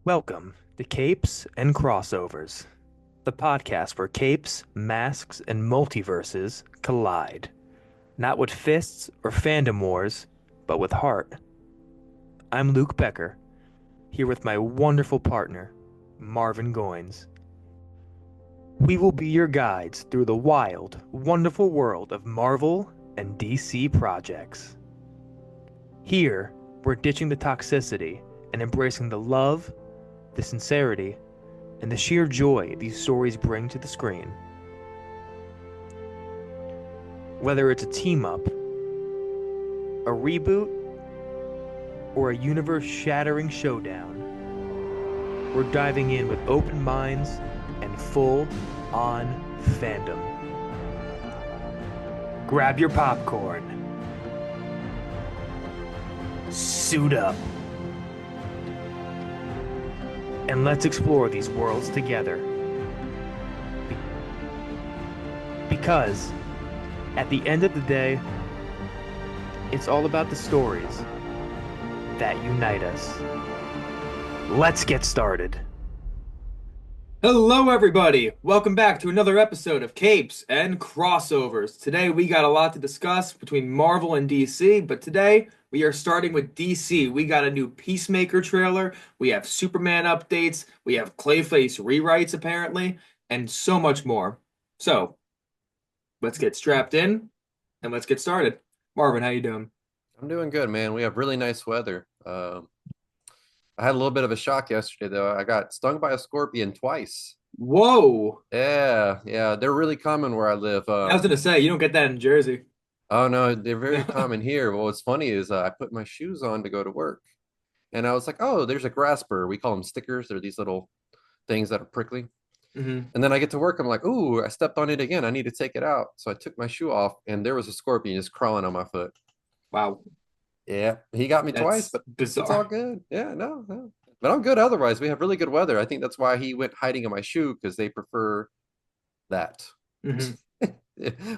Welcome to Capes and Crossovers, the podcast where capes, masks, and multiverses collide. Not with fists or fandom wars, but with heart. I'm Luke Becker, here with my wonderful partner, Marvin Goines. We will be your guides through the wild, wonderful world of Marvel and DC projects. Here, we're ditching the toxicity and embracing the love, the sincerity, and the sheer joy these stories bring to the screen. Whether it's a team up, a reboot, or a universe shattering showdown, we're diving in with open minds and full on fandom. Grab your popcorn, suit up, and let's explore these worlds together. Because at the end of the day, it's all about the stories that unite us. Let's get started. Hello, everybody. Welcome back to another episode of Capes and Crossovers. Today, we got a lot to discuss between Marvel and DC, but today we are starting with DC. We got a new Peacemaker trailer, we have Superman updates, we have Clayface rewrites, apparently, and so much more. So, let's get strapped in and let's get started. Marvin, how you doing? I'm doing good, man. We have really nice weather. I had a little bit of a shock yesterday, though. I got stung by a scorpion twice. Whoa! Yeah, they're really common where I live. I was gonna say, you don't get that in Jersey. Oh no, they're very common here. Well, what's funny is I put my shoes on to go to work, and I was like, "Oh, there's a grasper." We call them stickers. They're these little things that are prickly. hmm And then I get to work. I'm like, "Ooh, I stepped on it again. I need to take it out." So I took my shoe off, and there was a scorpion just crawling on my foot. Wow, Yeah, he got me twice, that's but it's all bizarre. good. Yeah, no. But I'm good otherwise. We have really good weather. I think that's why he went hiding in my shoe because they prefer that. hmm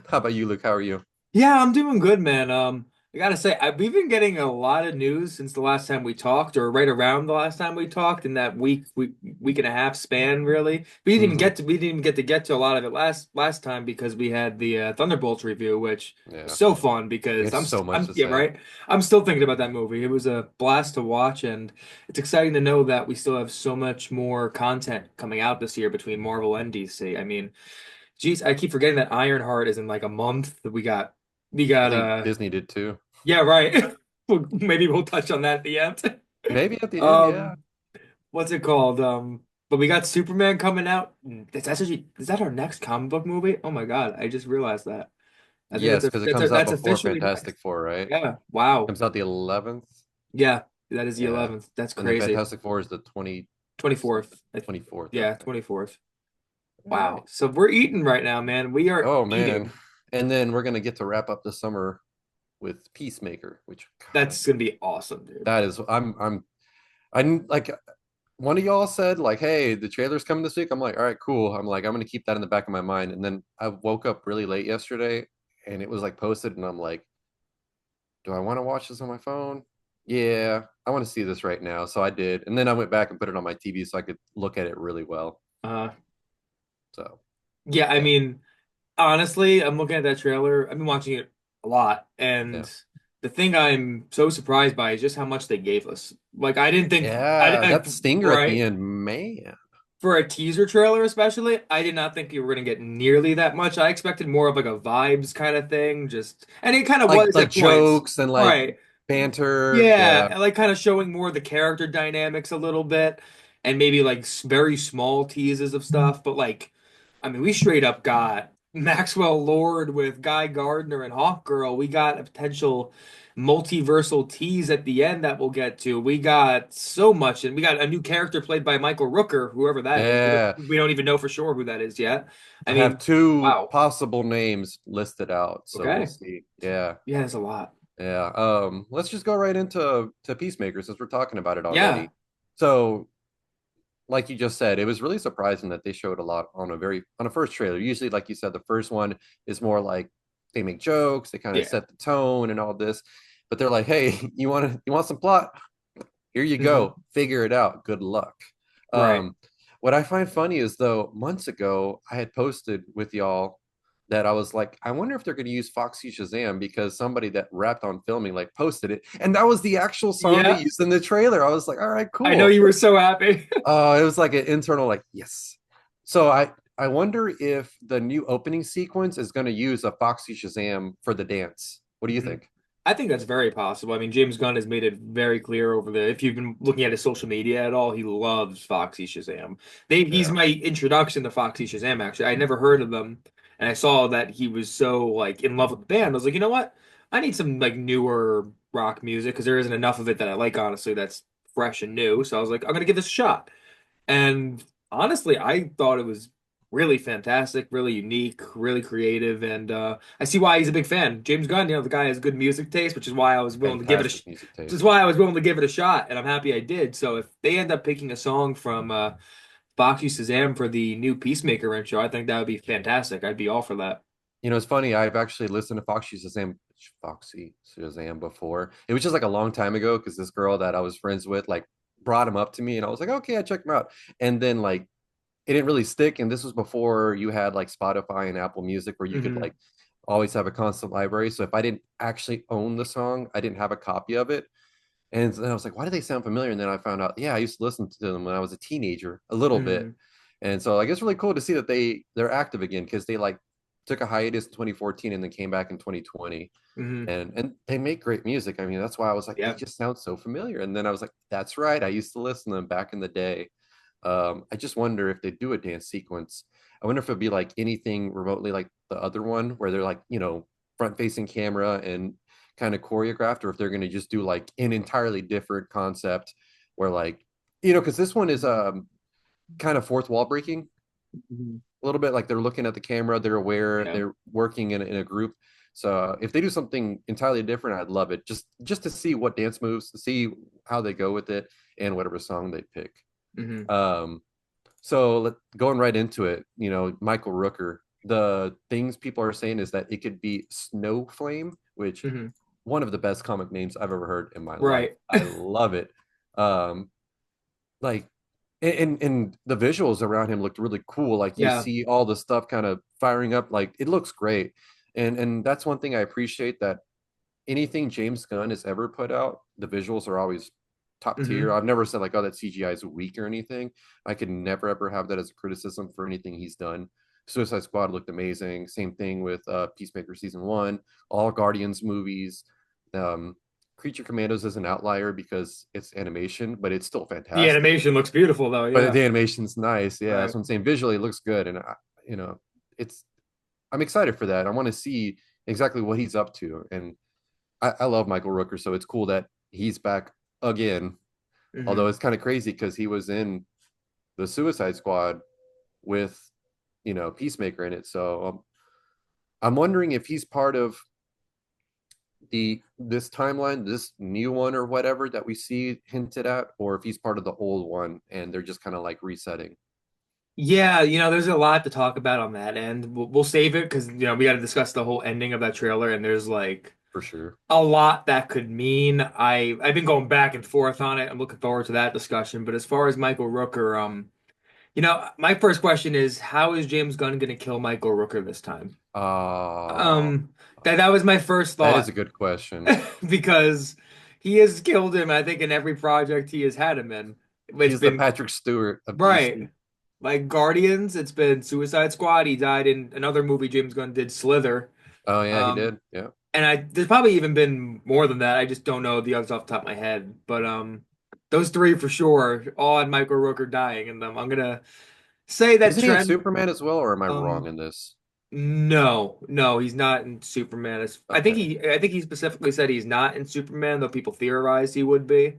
How about you, Luke? How are you? Yeah, I'm doing good, man. I gotta say, we've been getting a lot of news since the last time we talked, or right around the last time we talked in that week and a half span, really. Hmm. We didn't even get to a lot of it last time because we had the Thunderbolts review, which was Yeah, so fun we because have so much I'm to yeah, say. right. I'm still thinking about that movie. It was a blast to watch, and it's exciting to know that we still have so much more content coming out this year between Marvel and DC. I mean, geez, I keep forgetting that Ironheart is in like a month. We I got think Disney did too. yeah, right. Maybe we'll touch on that at the end. Maybe at the end, yeah. Um what's it called? But we got Superman coming out. Is that our next comic book movie? Oh my God, I just realized that. I think Yes, because it comes out that's before officially next. Fantastic Four, right? Yeah. Wow. Comes out the 11th. Yeah, that is the Yeah. 11th. That's And then crazy. Fantastic Four is the 24th. 24th. Yeah, Okay. 24th. All Wow. right. So we're eating right now, man. We are Oh man. eating. And then we're gonna get to wrap up the summer with Peacemaker, which God, That's gonna be awesome, dude. that is I'm like one of y'all said like, hey, the trailer's coming this week. I'm like, all right, cool. I'm like, I'm gonna keep that in the back of my mind. And then I woke up really late yesterday and it was like posted, and I'm like, do I want to watch this on my phone? Yeah, I want to see this right now. So I did. And then I went back and put it on my TV so I could look at it really well. Uh So yeah, I yeah, mean, honestly, I'm looking at that trailer. I've been watching it a lot, yeah. and the thing I'm so surprised by is just how much they gave us. Like, Yeah, that stinger at the right, end, man. for a teaser trailer, especially, I did not think you were gonna get nearly that much. I expected more of like a vibes kind of thing, just, and it kind of was Like at points, jokes and like right? banter. Yeah, Yeah. and like kind of showing more of the character dynamics a little bit, and maybe like very small teases of stuff. But like, I mean, we straight up got Maxwell Lord with Guy Gardner and Hawkgirl. We got a potential multiversal tease at the end that we'll get to. We got so much, and we got a new character played by Michael Rooker, whoever that is. Yeah. We don't even know for sure who that is yet. I I have mean, two wow. possible names listed out, so we'll Okay. see. Yeah. Yeah, there's a lot. Yeah. Let's just go right into Peacemaker since we're talking about it Yeah. already. So, like you just said, it was really surprising that they showed a lot on a first trailer. Usually, like you said, the first one is more like they make jokes, they kind of Yeah. set the tone and all this. But they're like, hey, you want some plot? Here you hmm go. Figure it out. Good luck. Right. What I find funny is though, months ago I had posted with y'all that I was like, I wonder if they're going to use Foxy Shazam because somebody that rapped on filming like posted it, and that was the actual song they Yeah, used in the trailer. I was like, all right, I know cool. you were so happy. It was like an internal like yes. So I wonder if the new opening sequence is going to use a Foxy Shazam for the dance. What do you Mhm. think? I think that's very possible. I mean, James Gunn has made it very clear over the, if you've been looking at his social media at all, he loves Foxy Shazam. He's Yeah. my introduction to Foxy Shazam, actually. I never heard of them, and I saw that he was so like in love with the band. I was like, you know what? I need some like newer rock music because there isn't enough of it that I like, honestly, that's fresh and new. So I was like, I'm gonna give this a shot. And honestly, I thought it was really fantastic, really unique, really creative, and I see why he's a big fan. James Gunn, the guy has good music taste, which is why I was willing to give it a, Fantastic music which is taste. why I was willing to give it a shot, and I'm happy I did. So if they end up picking a song from Foxy Shazam for the new Peacemaker intro, I think that would be fantastic. I'd be all for that. You know, it's funny. I've actually listened to Foxy Shazam before. It was just like a long time ago because this girl that I was friends with like brought him up to me, and I was like, okay, I check him out. And then like it didn't really stick. And this was before you had like Spotify and Apple Music where you could Hmm. like always have a constant library. So if I didn't actually own the song, I didn't have a copy of it. And then I was like, why do they sound familiar? And then I found out, yeah, I used to listen to them when I was a teenager, a little bit. Hmm. And so like it's really cool to see that they're active again because they like took a hiatus in 2014 and then came back in 2020. Hmm. And they make great music. I mean, that's why I was like, they Yeah. just sound so familiar. And then I was like, that's right. I used to listen to them back in the day. I just wonder if they do a dance sequence. I wonder if it'd be like anything remotely like the other one where they're like, front facing camera and kind of choreographed, or if they're going to just do like an entirely different concept where like, because this one is kind of fourth wall breaking Hmm. a little bit. Like they're looking at the camera, they're aware, Yeah. they're working in a group. So if they do something entirely different, I'd love it. Just to see what dance moves, to see how they go with it, and whatever song they pick. Hmm. Um, going right into it, Michael Rooker. The things people are saying is that it could be Snow Flame, which Hmm. one of the best comic names I've ever heard in my life. Right. I love it. Um, like and the visuals around him looked really cool. Like you Yeah. see all the stuff kind of firing up, like it looks great. And that's one thing I appreciate, that anything James Gunn has ever put out, the visuals are always top tier. Hmm. I've never said like, oh, that CGI is weak or anything. I could never ever have that as a criticism for anything he's done. Suicide Squad looked amazing. Same thing with Peacemaker season one, all Guardians movies. Um, Creature Commandos is an outlier because it's animation, but it's still The fantastic. animation looks beautiful, though. But Yeah. the animation's nice. Yeah, that's Right. what I'm saying. Visually, it looks good, and you know, it's. I'm excited for that. I want to see exactly what he's up to, and I love Michael Rooker, so it's cool that he's back again. Although Hmm. it's kind of crazy because he was in the Suicide Squad with, Peacemaker in it. So I'm wondering if he's part of this timeline, this new one or whatever that we see hinted at, or if he's part of the old one and they're just kind of like resetting Yeah, there's a lot to talk about on that end. We'll save it because we got to discuss the whole ending of that trailer, and there's like for sure. a lot that could mean. I've been going back and forth on it. I'm looking forward to that discussion. But as far as Michael Rooker, my first question is, how is James Gunn going to kill Michael Rooker this time? Uh, Um, that was my first that is thought a good question. because he has killed him, I think, in every project he has had him in. It's He's the been Patrick Stewart of right. DC. Like Guardians, it's been Suicide Squad. He died in another movie James Gunn did, Slither. Oh yeah, he Um, did. Yeah. and there's probably even been more than that. I just don't know the others off the top of my head. But those three for sure all had Michael Rooker dying in them. I'm gonna say that Isn't he in trend. Superman as well, or am I wrong Um, in this? no, no, he's not in Superman. Okay. I think he specifically said he's not in Superman, though people theorized he would be.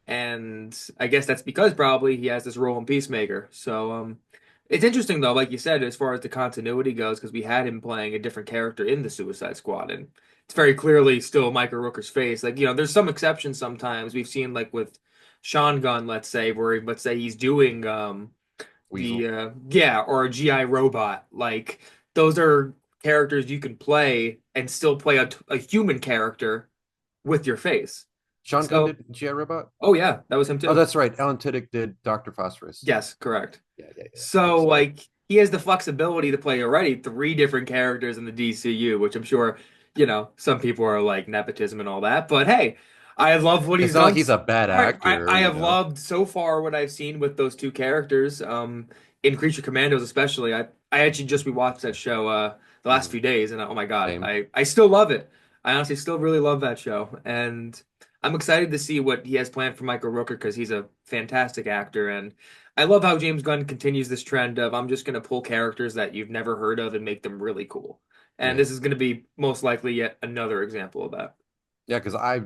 And I guess that's because probably he has this role in Peacemaker. So it's interesting though, like you said, as far as the continuity goes, because we had him playing a different character in the Suicide Squad, and it's very clearly still Michael Rooker's face. Like, there's some exceptions sometimes. We've seen like with Sean Gunn, let's say, where let's say he's doing the Weasel. yeah, or a GI robot. Like those are characters you can play and still play a human character with your face. Sean Gunn So, did GI Robot. oh yeah, that was him Oh, too. that's right. Alan Tudyk did Doctor Phosphorus. Yes, correct. Yeah, yeah, yeah. So Makes sense. like he has the flexibility to play already three different characters in the DCU, which I'm sure, some people are like nepotism and all that. But hey, I love what It's he's not like done. he's a bad Right. I, actor, I you have know. loved so far what I've seen with those two characters. In Creature Commandos especially. I actually just rewatched that show the last Mhm. few days and oh my God, Same. I still love it. I honestly still really love that show. And I'm excited to see what he has planned for Michael Rooker because he's a fantastic actor and I love how James Gunn continues this trend of I'm just going to pull characters that you've never heard of and make them really cool. And Yeah. this is going to be most likely yet another example of that. Yeah, because I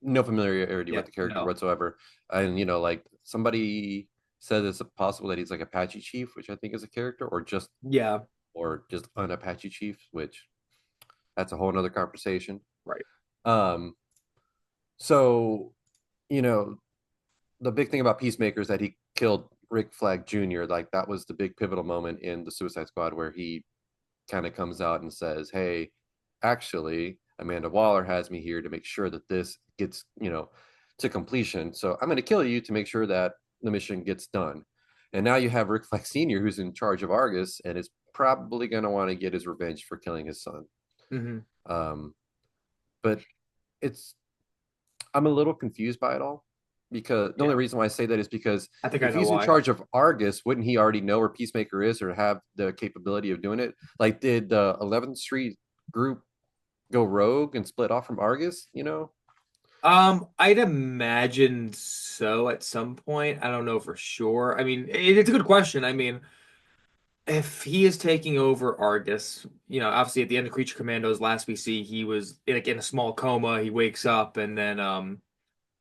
no familiarity Yeah, with the character no. whatsoever. And like somebody said it's possible that he's like Apache Chief, which I think is a character, Yeah, or just an Apache Chief, which that's a whole nother conversation. right. Um, so you know, the big thing about Peacemaker is that he killed Rick Flag Jr. Like that was the big pivotal moment in the Suicide Squad where he kind of comes out and says, "Hey, actually, Amanda Waller has me here to make sure that this gets, to completion. So I'm going to kill you to make sure that the mission gets done." And now you have Rick Flag Sr., who's in charge of Argus and is probably going to want to get his revenge for killing his son. Hmm. Um, but it's I'm a little confused by it all because the only Yeah, reason why I say that is because I think I if know he's in why. charge of Argus, wouldn't he already know where Peacemaker is or have the capability of doing it? Like, did the 11th Street group go rogue and split off from Argus? I'd imagine so at some point. I don't know for sure. I mean, it's a good question. I mean, if he is taking over Argus, obviously at the end of Creature Commandos, last we see, he was like in a small coma. He wakes up and then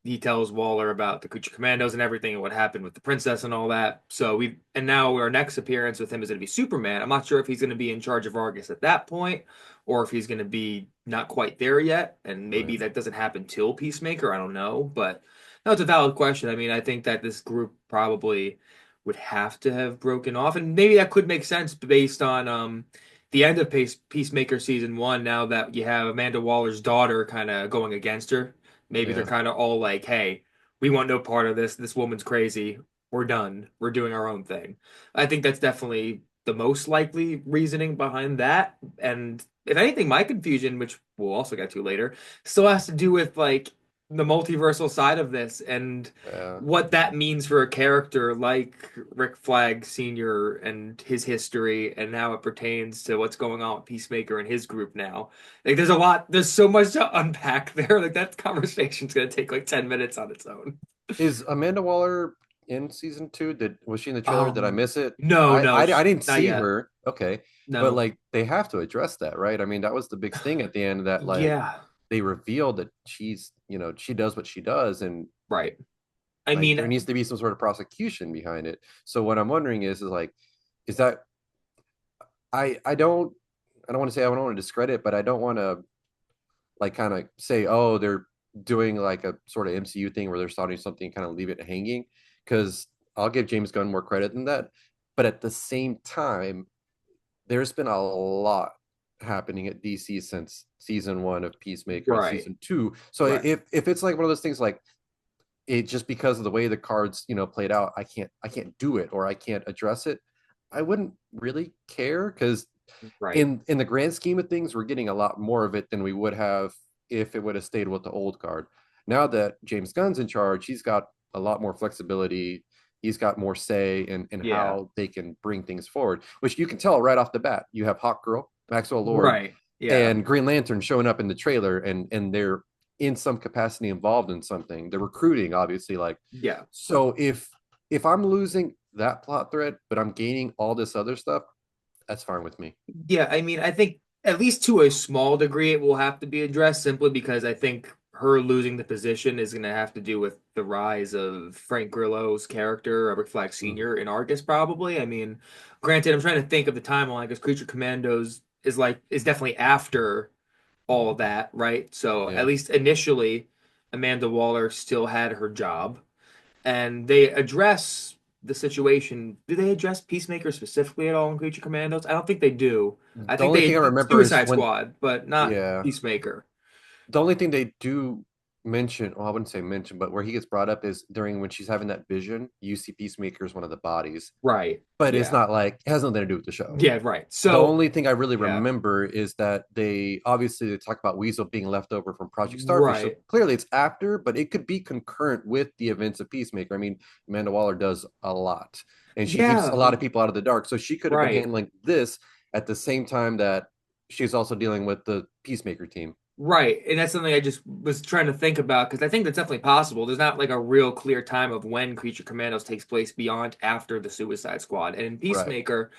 he tells Waller about the Creature Commandos and everything and what happened with the princess and all that. And now our next appearance with him is going to be Superman. I'm not sure if he's going to be in charge of Argus at that point or if he's going to be not quite there yet. And maybe Right. that doesn't happen till Peacemaker. I don't know. But no, it's a valid question. I mean, I think that this group probably would have to have broken off. And maybe that could make sense based on the end of Peacemaker season one, now that you have Amanda Waller's daughter kind of going against her. Maybe they're Yeah. kind of all like, hey, we want no part of this. This woman's crazy. We're done. We're doing our own thing. I think that's definitely the most likely reasoning behind that. And if anything, my confusion, which we'll also get to later, still has to do with like the multiversal side of this and Yeah. what that means for a character like Rick Flag Sr. and his history and how it pertains to what's going on with Peacemaker and his group now. Like there's so much to unpack there. Like that conversation's gonna take like 10 minutes on its own. Is Amanda Waller in season two? Was she in the trailer? Did I miss it? No, no, I didn't not see yet. her. Okay. But No. like they have to address that, right? I mean, that was the big thing at the end that like Yeah, they revealed that she does what she does and right. I like mean, there needs to be some sort of prosecution behind it. So what I'm wondering is like, is that I don't want to say I don't want to discredit, but I don't want to like kind of say, oh, they're doing like a sort of MCU thing where they're starting something and kind of leave it hanging. Because I'll give James Gunn more credit than that. But at the same time, there's been a lot happening at DC since season one of Peacemaker and right, season two. So right. if it's like one of those things like it just because of the way the cards played out, I can't do it or I can't address it, I wouldn't really care because Right. in the grand scheme of things, we're getting a lot more of it than we would have if it would have stayed with the old card. Now that James Gunn's in charge, he's got a lot more flexibility. He's got more say in Yeah. how they can bring things forward, which you can tell right off the bat. You have Hawk Girl, Maxwell Lord, Right. Yeah. and Green Lantern showing up in the trailer, and they're in some capacity involved in something. They're recruiting, obviously. Like, Yeah. so if I'm losing that plot thread, but I'm gaining all this other stuff, that's fine with me. Yeah, I mean, I think at least to a small degree it will have to be addressed simply because I think her losing the position is going to have to do with the rise of Frank Grillo's character, Robert Flag Mhm. Sr. in Argus, probably. I mean, granted, I'm trying to think of the timeline because Creature Commandos is definitely after all of that, right? So at Yeah. least initially, Amanda Waller still had her job. And they address the situation. Do they address Peacemaker specifically at all in Creature Commandos? I don't think they do. I The think only thing they I remember is Suicide when, Squad, but not yeah, Peacemaker. the only thing they do. mention, well, I wouldn't say mention, but where he gets brought up is during when she's having that vision, you see Peacemaker is one of the bodies, Right. but it's Yeah. not like it has nothing to do with the show. Yeah, right. The So, only thing I really yeah. remember is that they talk about Weasel being left over from Project Starfish. So Right. clearly it's after, but it could be concurrent with the events of Peacemaker. I mean, Amanda Waller does a lot and she keeps a Yeah, lot of people out of the dark. So she could have been right. handling this at the same time that she's also dealing with the Peacemaker team. Right. And that's something I just was trying to think about because I think that's definitely possible. There's not like a real clear time of when Creature Commandos takes place beyond after the Suicide Squad. And in Right. Peacemaker,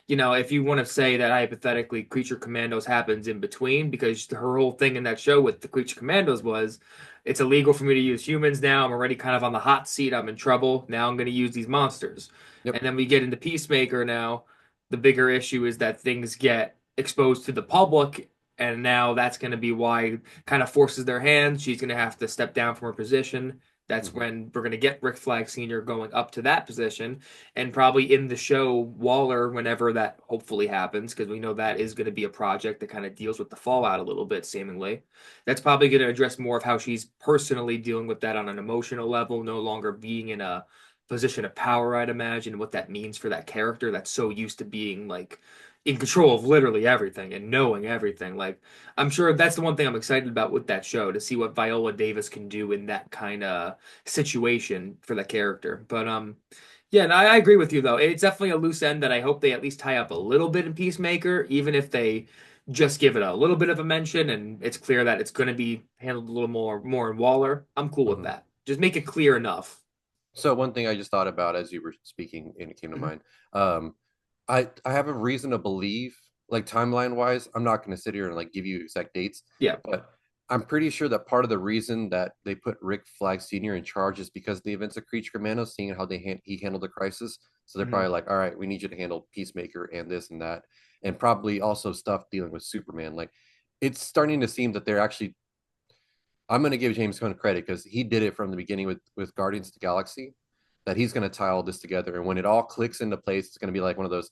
if you want to say that hypothetically Creature Commandos happens in between, because her whole thing in that show with the Creature Commandos was it's illegal for me to use humans now. I'm already kind of on the hot seat. I'm in trouble. Now I'm going to use these monsters. Yep. And then we get into Peacemaker now. The bigger issue is that things get exposed to the public, and now that's going to be why kind of forces their hand. She's going to have to step down from her position. That's Mhm. when we're going to get Rick Flag Sr. going up to that position. And probably in the show, Waller, whenever that hopefully happens, because we know that is going to be a project that kind of deals with the fallout a little bit, seemingly. That's probably going to address more of how she's personally dealing with that on an emotional level, no longer being in a position of power, I'd imagine, what that means for that character that's so used to being like in control of literally everything and knowing everything. Like, I'm sure that's the one thing I'm excited about with that show, to see what Viola Davis can do in that kind of situation for that character. But yeah, and I agree with you though. It's definitely a loose end that I hope they at least tie up a little bit in Peacemaker, even if they just give it a little bit of a mention and it's clear that it's going to be handled a little more in Waller. I'm cool with Mhm. that. Just make it clear enough. So one thing I just thought about as you were speaking and it came to Mhm. mind, um, I have a reason to believe, like timeline wise, I'm not going to sit here and like give you exact dates, Yeah. but I'm pretty sure that part of the reason that they put Rick Flag Sr. in charge is because of the events of Creature Commando, seeing how he handled the crisis. So they're Hmm. probably like, all right, we need you to handle Peacemaker and this and that, and probably also stuff dealing with Superman. Like, it's starting to seem that they're actually. I'm going to give James Gunn credit because he did it from the beginning with Guardians of the Galaxy. That he's going to tie all this together, and when it all clicks into place, it's going to be like one of those,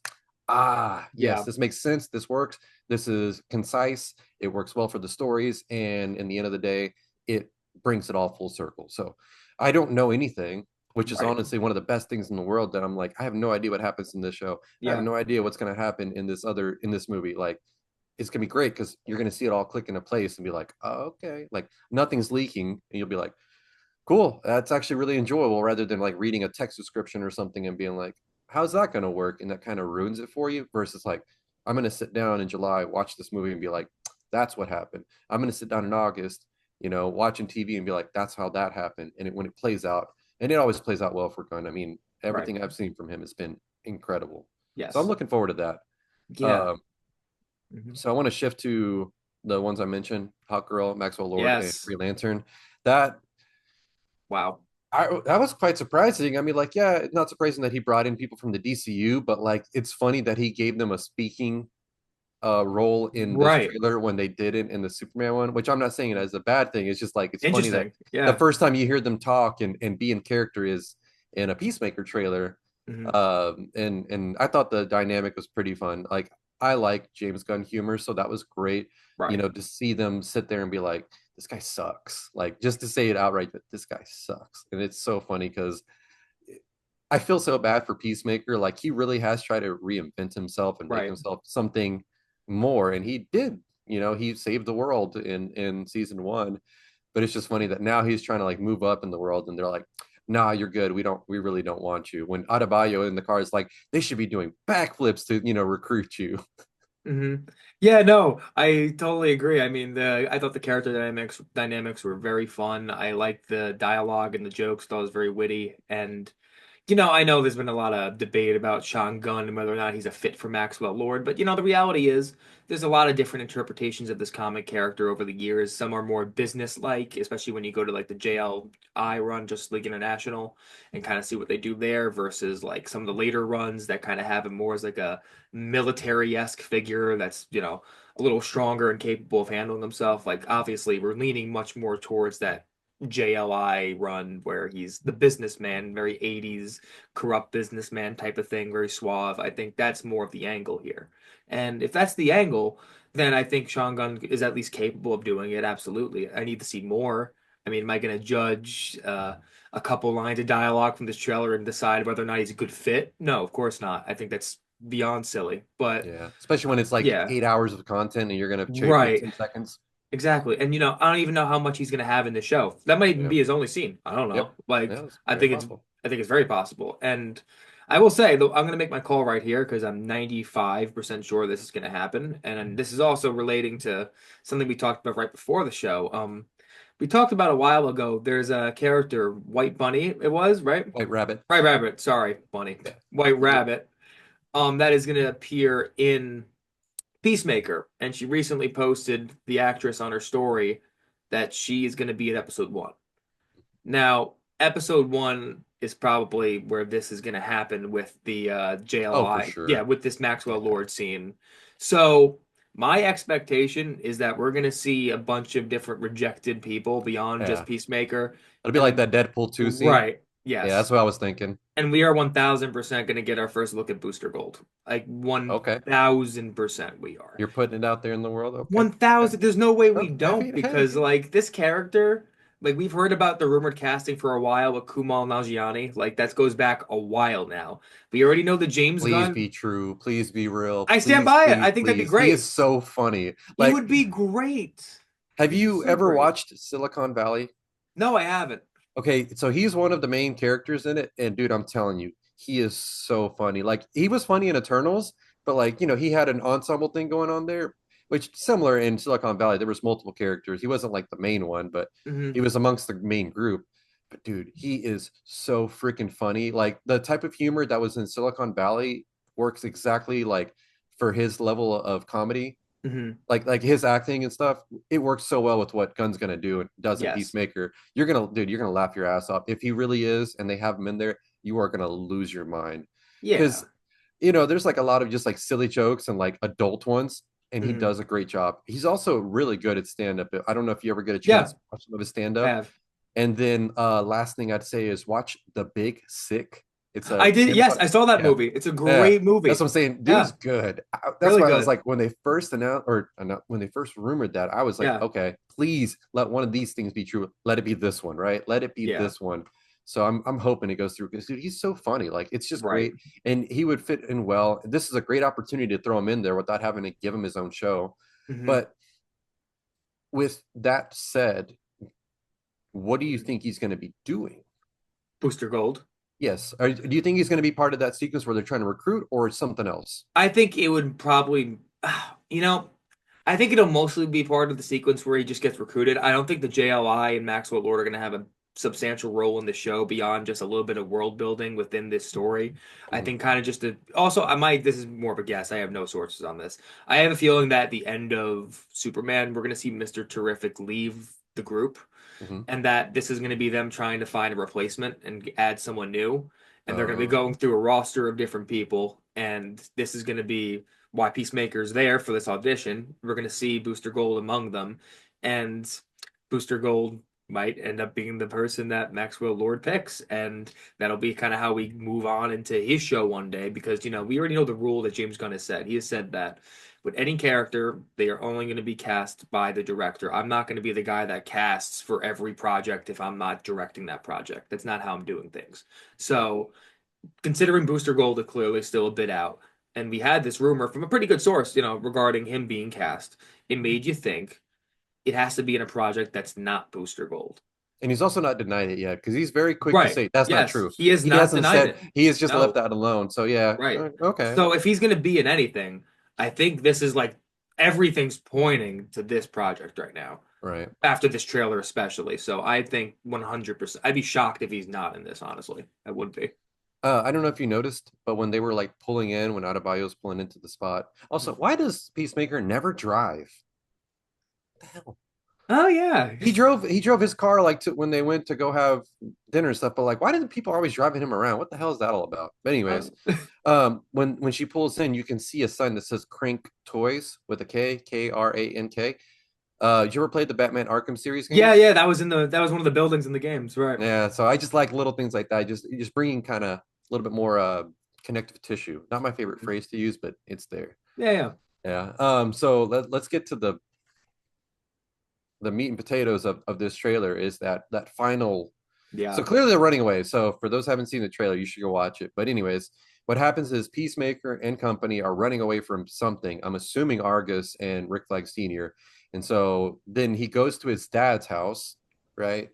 yes, Yeah. this makes sense, this works, this is concise, it works well for the stories, and in the end of the day, it brings it all full circle. So I don't know anything, which is Right. honestly one of the best things in the world. That I'm like, I have no idea what happens in this show. I have Yeah. no idea what's going to happen in this movie. Like, it's gonna be great because you're gonna see it all click into place and be like, oh, okay, like nothing's leaking, and you'll be like, cool, that's actually really enjoyable, rather than like reading a text description or something and being like, how's that gonna work? And that kind of ruins it for you. Versus like, I'm gonna sit down in July, watch this movie, and be like, that's what happened. I'm gonna sit down in August, watching TV and be like, that's how that happened. And when it plays out, and it always plays out well for Gunn. I mean, Right. everything I've seen from him has been incredible. So I'm Yes. looking forward to that. Yeah. Um, Hmm. so I want to shift to the ones I mentioned: Hawk Girl, Maxwell Lord, and Yes. Green Lantern. That Wow. that was quite surprising. I mean, like, yeah, it's not surprising that he brought in people from the DCU, but like, it's funny that he gave them a speaking role in this Right. trailer when they didn't in the Superman one. Which I'm not saying it as a bad thing. It's just like it's funny that Interesting. the Yeah. first time you hear them talk and be in character is in a Peacemaker trailer. Hmm. And I thought the dynamic was pretty fun. Like, I like James Gunn humor, so that was great. Right. To see them sit there and be like, "This guy sucks," like just to say it outright, that this guy sucks, and it's so funny because I feel so bad for Peacemaker. Like, he really has tried to reinvent himself and make Right. himself something more, and he did. He saved the world in season one, but it's just funny that now he's trying to like move up in the world, and they're like, "Nah, you're good. We really don't want you." When Adebayo in the car is like, "They should be doing backflips to recruit you." Hmm. Yeah, no, I totally agree. I mean, the I thought the character dynamics were very fun. I liked the dialogue and the jokes. Thought it was very witty. And I know there's been a lot of debate about Sean Gunn and whether or not he's a fit for Maxwell Lord, but the reality is there's a lot of different interpretations of this comic character over the years. Some are more business-like, especially when you go to like the JLI run, Justice League International, and kind of see what they do there, versus like some of the later runs that kind of have him more as like a military-esque figure that's, a little stronger and capable of handling himself. Like, obviously, we're leaning much more towards that JLI run where he's the businessman, very 80s corrupt businessman type of thing, very suave. I think that's more of the angle here. And if that's the angle, then I think Sean Gunn is at least capable of doing it. Absolutely. I need to see more. I mean, am I going to judge a couple lines of dialogue from this trailer and decide whether or not he's a good fit? No, of course not. I think that's beyond silly. But Yeah, especially when it's like yeah, 8 hours of content and you're gonna trade for right. 10 seconds. Exactly. And I don't even know how much he's going to have in the show. That might even Yeah. be his only scene. I don't know. Yep. Like Yeah, it's I very think it's possible. I think it's very possible. And I will say though I'm going to make my call right here because I'm 95% sure this is going to happen. And this is also relating to something we talked about right before the show. We talked about a while ago. There's a character, White Bunny, it was, right? White Rabbit. White Rabbit, sorry, Bunny. Yeah. White You're good. Rabbit. That is going to appear in Peacemaker, and she recently posted the actress on her story that she is going to be at episode one. Now, episode one is probably where this is going to happen with the Oh, for JLI, yeah, sure. with this Maxwell Yeah. Lord scene. So, my expectation is that we're going to see a bunch of different rejected people beyond just Yeah. Peacemaker, It'll be like and that Deadpool 2 scene. right, Yeah, that's yes, what I was thinking. and we are 1000% going to get our first look at Booster Gold. Like Okay. 1000% we are. You're putting it out there in the world. Okay. Okay. 1000, there's no way we Oh, don't happy, because happy. like this character, like we've heard about the rumored casting for a while with Kumail Nanjiani, like that goes back a while now. We already know the James Please Gunn. be true. Please be real. I stand Please, by it. please, I think that'd be please. He is great. so funny. He Like, would be great. have He'd be you so ever great. watched Silicon Valley? No, I haven't. Okay, so he's one of the main characters in it, and dude, I'm telling you, he is so funny. Like he was funny in Eternals, but like he had an ensemble thing going on there, which similar in Silicon Valley, there was multiple characters. He wasn't like the main one, but he Hmm. was amongst the main group. But dude, he is so freaking funny. Like the type of humor that was in Silicon Valley works exactly like for his level of comedy, Hmm. like his acting and stuff. It works so well with what Gunn's gonna do and does in Yes. Peacemaker. You're gonna laugh your ass off if he really is, and they have him in there. You are gonna lose your mind Yeah. because there's like a lot of just like silly jokes and like adult ones, and he Hmm. does a great job. He's also really good at stand up. I don't know if you ever get a Yeah. chance to watch some of his stand I up. have. And then last thing I'd say is watch The Big Sick. It's I a did. Yes, Amazon. I saw that Yeah, movie. It's a yeah. great That's movie. what I'm saying. Dude's Yeah. good. That's Really why I was good. like, when they first announced or when they first rumored that, I was like, Yeah. okay, please let one of these things be true. Let it be this one, right? Let it be Yeah. this one. So I'm hoping it goes through because dude, he's so funny. Like it's just Right. great, and he would fit in well. This is a great opportunity to throw him in there without having to give him his own show. Hmm. But with that said, what do you think he's going to be doing? Booster Gold. Yes. Do you think he's going to be part of that sequence where they're trying to recruit or something else? I think it would probably, you know, I think it'll mostly be part of the sequence where he just gets recruited. I don't think the JLI and Maxwell Lord are going to have a substantial role in the show beyond just a little bit of world building within this story. I Mhm. think kind of just a, also, this is more of a guess. I have no sources on this. I have a feeling that at the end of Superman, we're going to see Mr. Terrific leave the group Mhm. and that this is going to be them trying to find a replacement and add someone new. And they're going to be Uh, going through a roster of different people. And this is going to be why Peacemaker's there for this audition. We're going to see Booster Gold among them. And Booster Gold might end up being the person that Maxwell Lord picks. And that'll be kind of how we move on into his show one day. Because, we already know the rule that James Gunn has said. He has said that with any character, they are only going to be cast by the director. I'm not going to be the guy that casts for every project if I'm not directing that project. That's not how I'm doing things. right. So, considering Booster Gold is clearly still a bit out, and we had this rumor from a pretty good source, regarding him being cast, it made you think it has to be in a project that's not Booster Gold. And he's also not denied it yet because he's very quick to Right. say that's not Yes, true. he has He not hasn't denied said, it. he has just left No. that alone. So yeah, Right. okay, So if he's going to be in anything, I think this is like everything's pointing to this project right now. right. After this trailer, especially. So I think 100%. I'd be shocked if he's not in this, honestly. I would be. I don't know if you noticed, but when they were like pulling in, when Adebayo's pulling into the spot. Also, why does Peacemaker never drive? What the hell? Oh, yeah. He drove his car like to when they went to go have dinner and stuff, but like why did the people always driving him around? What the hell is that all about? But anyways, when she pulls in, you can see a sign that says Crank Toys with a Krank. Did you ever play the Batman Arkham series Yeah, games? yeah, that was one of the buildings in the games, right? Yeah, so I just like little things like that. Just bringing kind of a little bit more connective tissue. Not my favorite phrase to use, but it's there. Yeah, yeah. Yeah. So let's get to the the meat and potatoes of this trailer is that final. So Yeah. clearly they're running away. So for those who haven't seen the trailer, you should go watch it. But anyways, what happens is Peacemaker and company are running away from something. I'm assuming Argus and Rick Flag Sr. And so then he goes to his dad's house, right?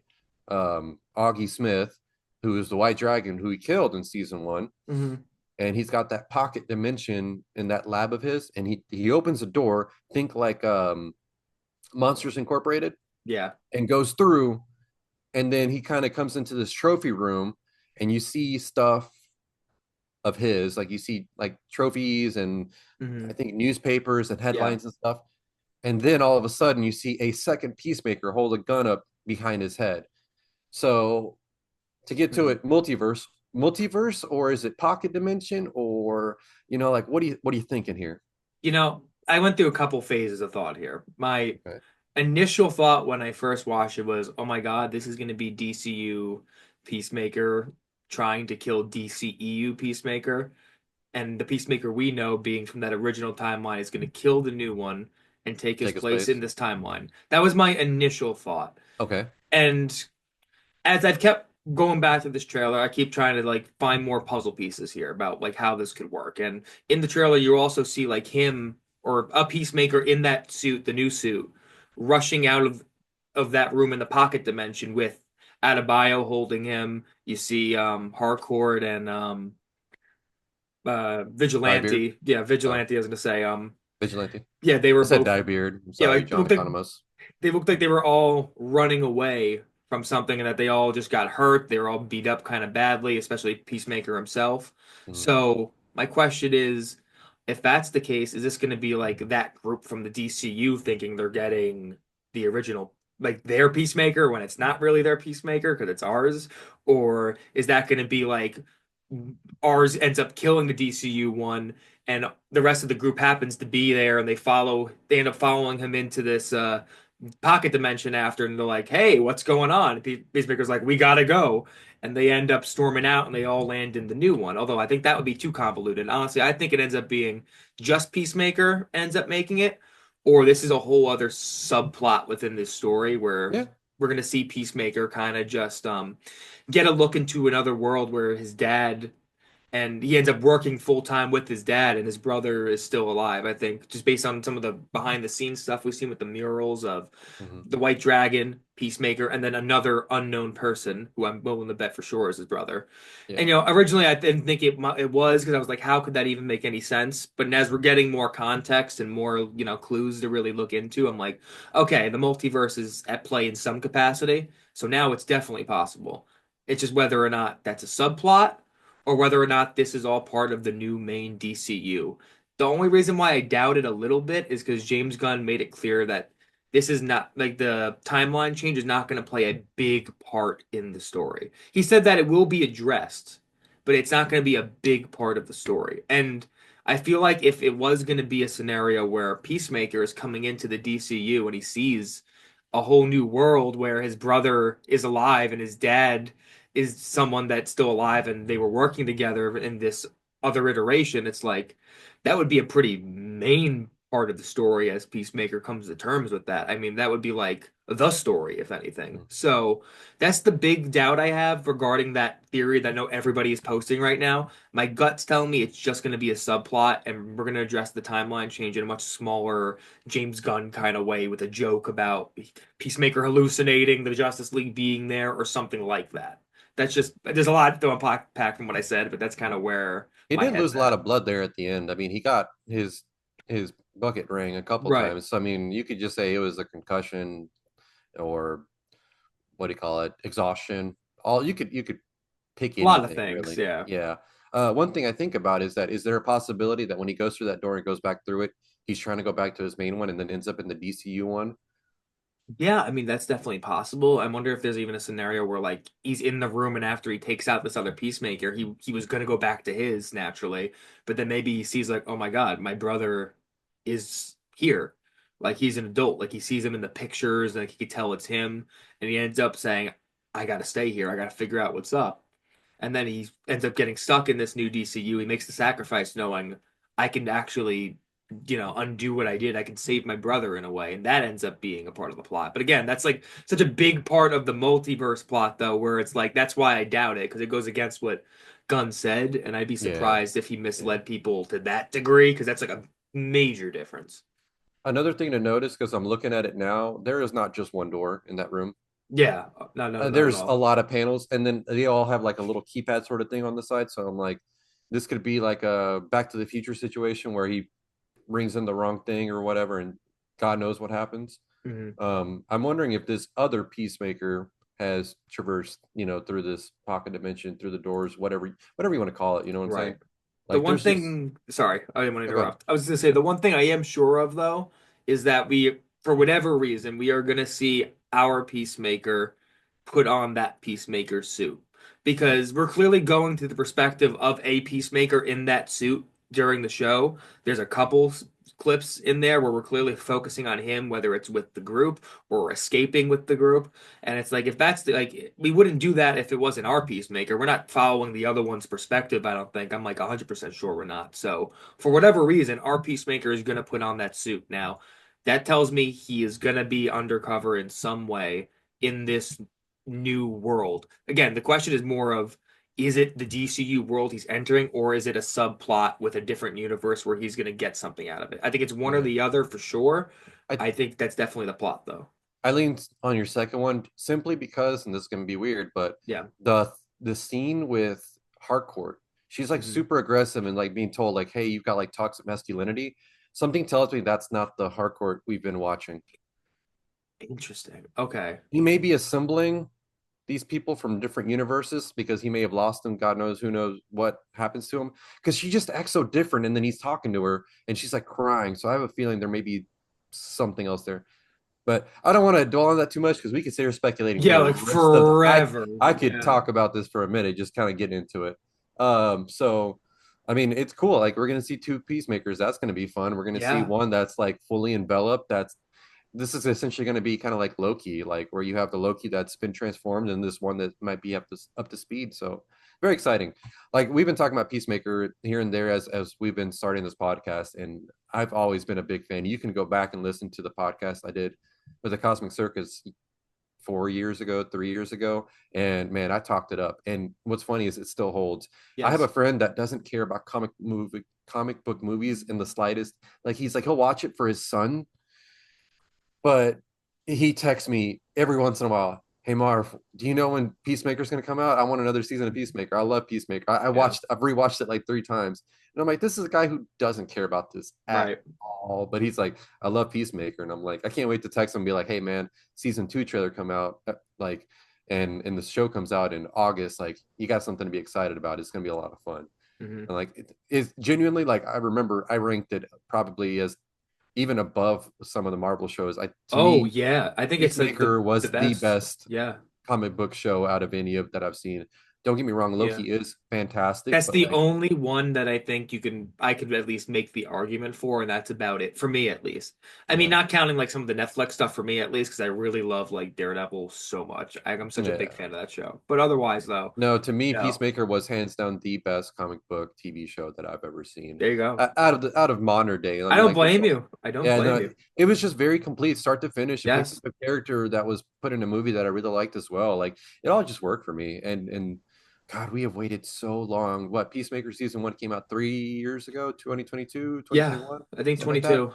Augie Smith, who is the White Dragon who he killed in season 1. Hmm. And he's got that pocket dimension in that lab of his, and he opens a door, think like Monsters Incorporated, Yeah. and goes through, and then he kind of comes into this trophy room, and you see stuff of his, like you see like trophies and I Hmm. think newspapers and Yeah. headlines and stuff. And then all of a sudden you see a second Peacemaker hold a gun up behind his head. So to get to Hmm. it, multiverse, or is it pocket dimension, or like what are you thinking here? I went through a couple phases of thought here. My Okay. initial thought when I first watched it was, oh my God, this is going to be DCU Peacemaker trying to kill DCEU Peacemaker. And the Peacemaker we know, being from that original timeline, is going to kill the new one and take his Take his place in place. this timeline. That was my initial thought. Okay. And as I've kept going back to this trailer, I keep trying to like find more puzzle pieces here about like how this could work. And in the trailer, you also see like him or a Peacemaker in that suit, the new suit, rushing out of that room in the pocket dimension with Adebayo holding him. You see Harcourt and Diebeard. Vigilante. Yeah, Oh, Vigilante, I was gonna say. Vigilante. Yeah, they I were said both. Diebeard. I'm Yeah, sorry, like John Economos. they looked like they were all running away from something and that they all just got hurt. They were all beat up kind of badly, especially Peacemaker himself. Mhm. So my question is, if that's the case, is this going to be like that group from the DCU thinking they're getting the original, like their Peacemaker when it's not really their Peacemaker because it's ours? Or is that going to be like ours ends up killing the DCU one and the rest of the group happens to be there and they end up following him into this pocket dimension after and they're like, hey, what's going on? Peacemaker's like, we gotta go, and they end up storming out and they all land in the new one, although I think that would be too convoluted. Honestly, I think it ends up being just Peacemaker ends up making it, or this is a whole other subplot within this story where Yeah. we're gonna see Peacemaker kind of just get a look into another world where his dad and he ends up working full time with his dad, and his brother is still alive. I think just based on some of the behind the scenes stuff we've seen with the murals of Hmm. the White Dragon, Peacemaker, and then another unknown person who I'm willing to bet for sure is his brother. And Yeah. originally I didn't think it was because I was like, how could that even make any sense? But as we're getting more context and more clues to really look into, I'm like, okay, the multiverse is at play in some capacity, so now it's definitely possible. It's just whether or not that's a subplot or whether or not this is all part of the new main DCU. The only reason why I doubt it a little bit is because James Gunn made it clear that this is not like the timeline change is not going to play a big part in the story. He said that it will be addressed, but it's not going to be a big part of the story. And I feel like if it was going to be a scenario where Peacemaker is coming into the DCU and he sees a whole new world where his brother is alive and his dad is someone that's still alive and they were working together in this other iteration, it's like that would be a pretty main part of the story as Peacemaker comes to terms with that. I mean, that would be like the story, if anything. Mhm. So that's the big doubt I have regarding that theory that I know everybody is posting right now. My gut's telling me it's just going to be a subplot and we're going to address the timeline change in a much smaller James Gunn kind of way with a joke about Peacemaker hallucinating, the Justice League being there, or something like that. That's just there's a lot to unpack from what I said, but that's kind of where He my did head's lose a lot at. of blood there at the end. I mean, he got his bucket rang a couple Right. times. So, I mean, you could just say it was a concussion, or what do you call it, exhaustion. All you could pick A lot of anything things, really. yeah. Yeah. One thing I think about is that, is there a possibility that when he goes through that door and goes back through it, he's trying to go back to his main one and then ends up in the DCU one? Yeah, I mean that's definitely possible. I wonder if there's even a scenario where like he's in the room and after he takes out this other peacemaker, he was gonna go back to his naturally, but then maybe he sees like, oh my God, my brother is here. Like he's an adult, like he sees him in the pictures, like he could tell it's him, and he ends up saying, I gotta stay here, I gotta figure out what's up. And then he ends up getting stuck in this new DCU. He makes the sacrifice knowing I can actually undo what I did. I can save my brother in a way, and that ends up being a part of the plot. But again, that's like such a big part of the multiverse plot, though, where it's like that's why I doubt it because it goes against what Gunn said, and I'd be Yeah, surprised if he yeah. misled people to that degree because that's like a major difference. Another thing to notice, because I'm looking at it now, there is not just one door in that room. Yeah, no, no, not at There's a all. lot of panels, and then they all have like a little keypad sort of thing on the side. So I'm like, this could be like a Back to the Future situation where he brings in the wrong thing or whatever, and God knows what happens. Hmm. I'm wondering if this other Peacemaker has traversed, through this pocket dimension, through the doors, whatever you want to call it. You know what I'm saying? Right. The Like, one there's just thing, sorry, I didn't want to oh, go ahead. interrupt. I was going to say the one thing I am sure of though is that for whatever reason, we are going to see our Peacemaker put on that Peacemaker suit because we're clearly going to the perspective of a Peacemaker in that suit during the show. There's a couple clips in there where we're clearly focusing on him, whether it's with the group or escaping with the group. And it's like if that's like we wouldn't do that if it wasn't our Peacemaker. We're not following the other one's perspective, I don't think. I'm like 100% sure we're not. So, for whatever reason, our Peacemaker is going to put on that suit. Now, that tells me he is going to be undercover in some way in this new world. Again, the question is more of is it the DCU world he's entering, or is it a subplot with a different universe where he's going to get something out of it? I think it's one or Yeah, the other for sure. I I think that's definitely the plot, though. I leaned on your second one simply because, and this is gonna be weird, but Yeah. the scene with Harcourt, she's like Hmm. super aggressive and like being told like, "Hey, you've got like toxic masculinity." Something tells me that's not the Harcourt we've been watching. Interesting. Okay. He may be assembling these people from different universes because he may have lost them. God knows who knows what happens to him. Because she just acts so different, and then he's talking to her, and she's like crying. So I have a feeling there may be something else there. But I don't want to dwell on that too much because we could sit here speculating for Yeah, the like rest of the. forever. I could Yeah. talk about this for a minute, just kind of getting into it. So I mean, it's cool. Like we're gonna see two peacemakers. That's gonna be fun. We're gonna see Yeah. one that's like fully enveloped. That's this is essentially going to be kind of like Loki, like where you have the Loki that's been transformed and this one that might be up to speed. So very exciting. Like we've been talking about Peacemaker here and there as we've been starting this podcast, and I've always been a big fan. You can go back and listen to the podcast I did with the Cosmic Circus 4 years ago, 3 years ago, and man, I talked it up. And what's funny is it still holds. I have a Yes. friend that doesn't care about comic book movies in the slightest. Like he's like he'll watch it for his son, but he texts me every once in a while. Hey Marv, do you know when Peacemaker's going to come out? I want another season of Peacemaker. I love Peacemaker. Yeah. I've rewatched it like 3 times, and I'm like, this is a guy who doesn't care about this at Right. all. But he's like, I love Peacemaker, and I'm like, I can't wait to text him and be like, hey man, season 2 trailer come out, like, and the show comes out in August. Like, you got something to be excited about. It's going to be a lot of fun. Hmm. And like, it's genuinely like I remember I ranked it probably as even above some of the Marvel shows. To Oh, me, yeah. I think it's like Peacemaker the was the best. best Yeah. comic book show out of any of that I've seen. Don't get me wrong, Yeah. Loki is fantastic, That's but the like, only one that I think I could at least make the argument for, and that's about it for me at least. I mean, yeah, not counting like some of the Netflix stuff for me at least, because I really love like Daredevil so much. I'm such a big yeah. fan of that show. But otherwise, though, No, to me, no. Peacemaker was hands down the best comic book TV show that I've ever seen. There you go. Out of modern day. I I mean, don't like, there's blame you. I don't yeah, blame no, you. it was just very complete, start to finish. It picked up Yes. a character that was put in a movie that I really liked as well. Like, it all just worked for me. And God, we have waited so long. What Peacemaker season 1 came out 3 years ago, 2022, Yeah. 2021, I think something like that. 22.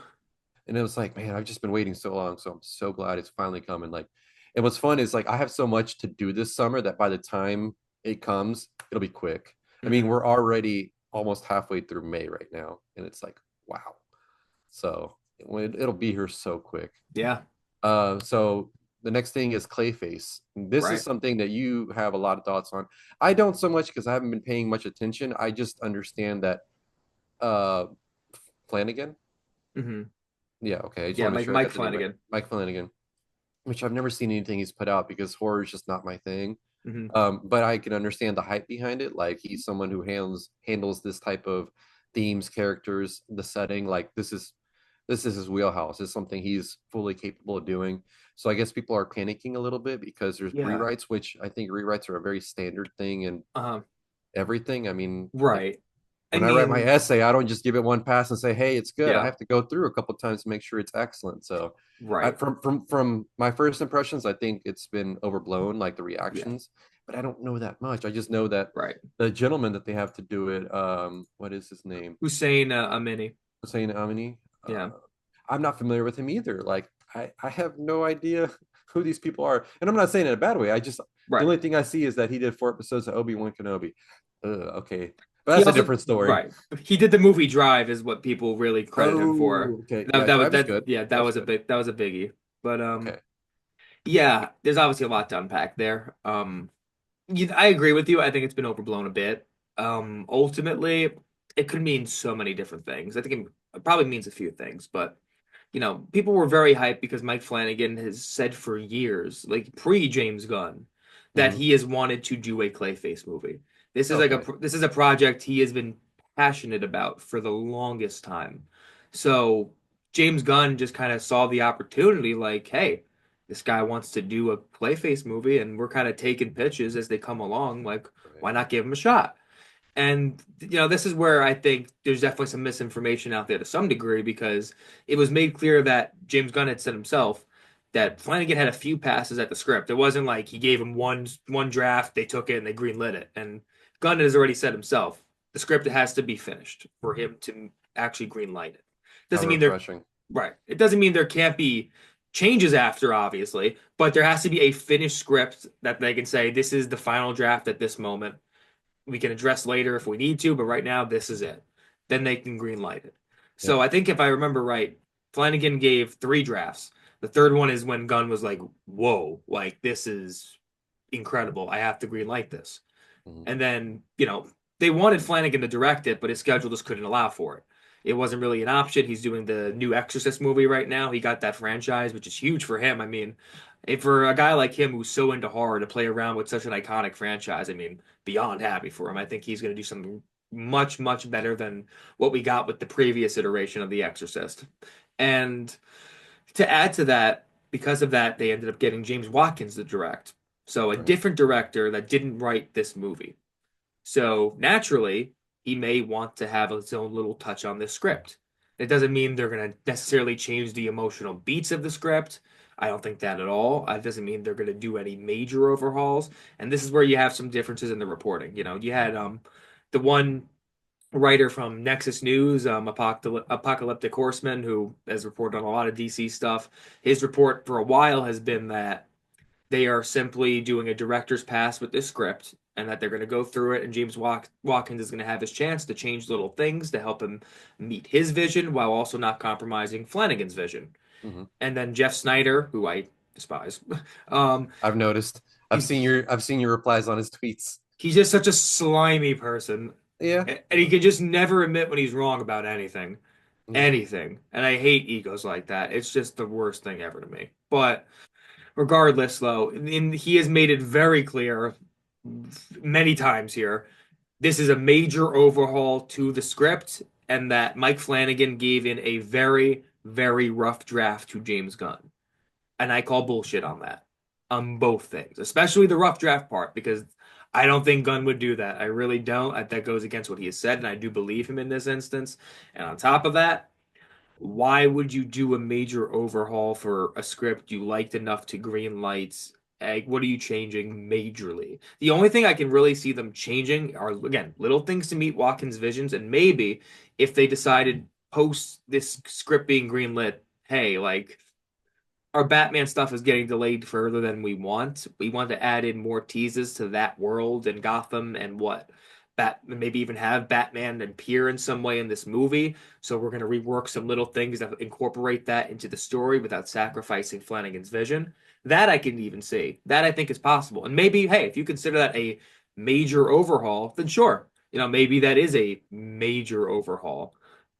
And it was like, man, I've just been waiting so long. So I'm so glad it's finally coming. Like, and what's fun is like I have so much to do this summer that by the time it comes, it'll be quick. I mean, Hmm. we're already almost halfway through May right now, and it's like, wow. So it'll be here so quick. Yeah. So the next thing is Clayface. This is Right. something that you have a lot of thoughts on. I don't so much because I haven't been paying much attention. I just understand that uh Flanagan. Hmm. Yeah, okay. I just Yeah, want to make Mike sure I Mike got the name right. Flanagan. Mike Flanagan, which I've never seen anything he's put out because horror is just not my thing. Hmm. But I can understand the hype behind it. Like he's someone who handles this type of themes, characters, the setting. Like this is his wheelhouse. It's something he's fully capable of doing. So I guess people are panicking a little bit because there's Yeah. rewrites, which I think rewrites are a very standard thing in Uh-huh. everything. I mean, like Right. I When I write my mean, essay, I don't just give it one pass and say, "Hey, it's good." I yeah, have to go through a couple times to make sure it's excellent. So, right. from my first impressions, I think it's been overblown, like the Yeah, reactions. But I don't know that much. I just know that right. the gentleman that they have to do it, what is his name? Hussein Amini. Hussein Amini. Yeah, I'm not familiar with him either. Like I have no idea who these people are, and I'm not saying it in a bad way. I just the right. only thing I see is that he did 4 episodes of Obi-Wan Kenobi. Okay, but He that's a also different story. right. He did the movie Drive, is what people really credit him for. Oh, okay. That Yeah, that was Drive is that good. yeah, That's good. that was a biggie. But Okay. yeah, there's obviously a lot to unpack there. I agree with you. I think it's been overblown a bit. Ultimately, it could mean so many different things. I think it probably means a few things, but people were very hyped because Mike Flanagan has said for years, like pre James Gunn, that Hmm. he has wanted to do a Clayface movie. Okay. This is a project he has been passionate about for the longest time. So James Gunn just kind of saw the opportunity, like, hey, this guy wants to do a Clayface movie, and we're kind of taking pitches as they come along. Like, Right. why not give him a shot? And this is where I think there's definitely some misinformation out there to some degree because it was made clear that James Gunn had said himself that Flanagan had a few passes at the script. It wasn't like he gave him one draft, they took it and they greenlit it. And Gunn has already said himself the script has to be finished for him to actually greenlight it. How Doesn't mean there refreshing. right. It doesn't mean there can't be changes after, obviously, but there has to be a finished script that they can say this is the final draft at this moment we can address later if we need to, but right now this is it. Then they can green light it. So Yep. I think if I remember right, Flanagan gave three drafts. The third one is when Gunn was like, "Whoa, like this is incredible. I have to green light this." Hmm. And then, they wanted Flanagan to direct it, but his schedule just couldn't allow for it. It wasn't really an option. He's doing the new Exorcist movie right now. He got that franchise, which is huge for him. I mean, for a guy like him who's so into horror to play around with such an iconic franchise, I mean, beyond happy for him. I think he's going to do something much, much better than what we got with the previous iteration of The Exorcist. And to add to that, because of that, they ended up getting James Watkins to direct. So a Right. different director that didn't write this movie. So naturally, he may want to have his own little touch on this script. It doesn't mean they're going to necessarily change the emotional beats of the script. I don't think that at all. It doesn't mean they're going to do any major overhauls. And this is where you have some differences in the reporting. You had the one writer from Nexus News, Apocalyptic Horseman, who has reported on a lot of DC stuff. His report for a while has been that they are simply doing a director's pass with this script and that they're going to go through it and Watkins is going to have his chance to change little things to help him meet his vision while also not compromising Flanagan's vision. Hmm. And then Jeff Snyder, who I despise, um, I've noticed. he's I've seen your replies on his tweets. he's just such a slimy person, Yeah. and he can just never admit when he's wrong about anything, Hmm. anything. And I hate egos like that. It's just the worst thing ever to me. But regardless, though, he has made it very clear many times here. This is a major overhaul to the script, and that Mike Flanagan gave in a very, very rough draft to James Gunn. And I call bullshit on that, on both things, especially the rough draft part, because I don't think Gunn would do that. I really don't. That goes against what he has said, and I do believe him in this instance. And on top of that, why would you do a major overhaul for a script you liked enough to green lights? Like, what are you changing majorly? The only thing I can really see them changing are, again, little things to meet Watkins' visions, and maybe if they decided post this script being greenlit, hey, like our Batman stuff is getting delayed further than we want. We want to add in more teases to that world and Gotham and what maybe even have Batman appear in some way in this movie. So we're going to rework some little things that incorporate that into the story without sacrificing Flanagan's vision. That I can even see. That I think is possible. And maybe, hey, if you consider that a major overhaul, then sure. Maybe that is a major overhaul.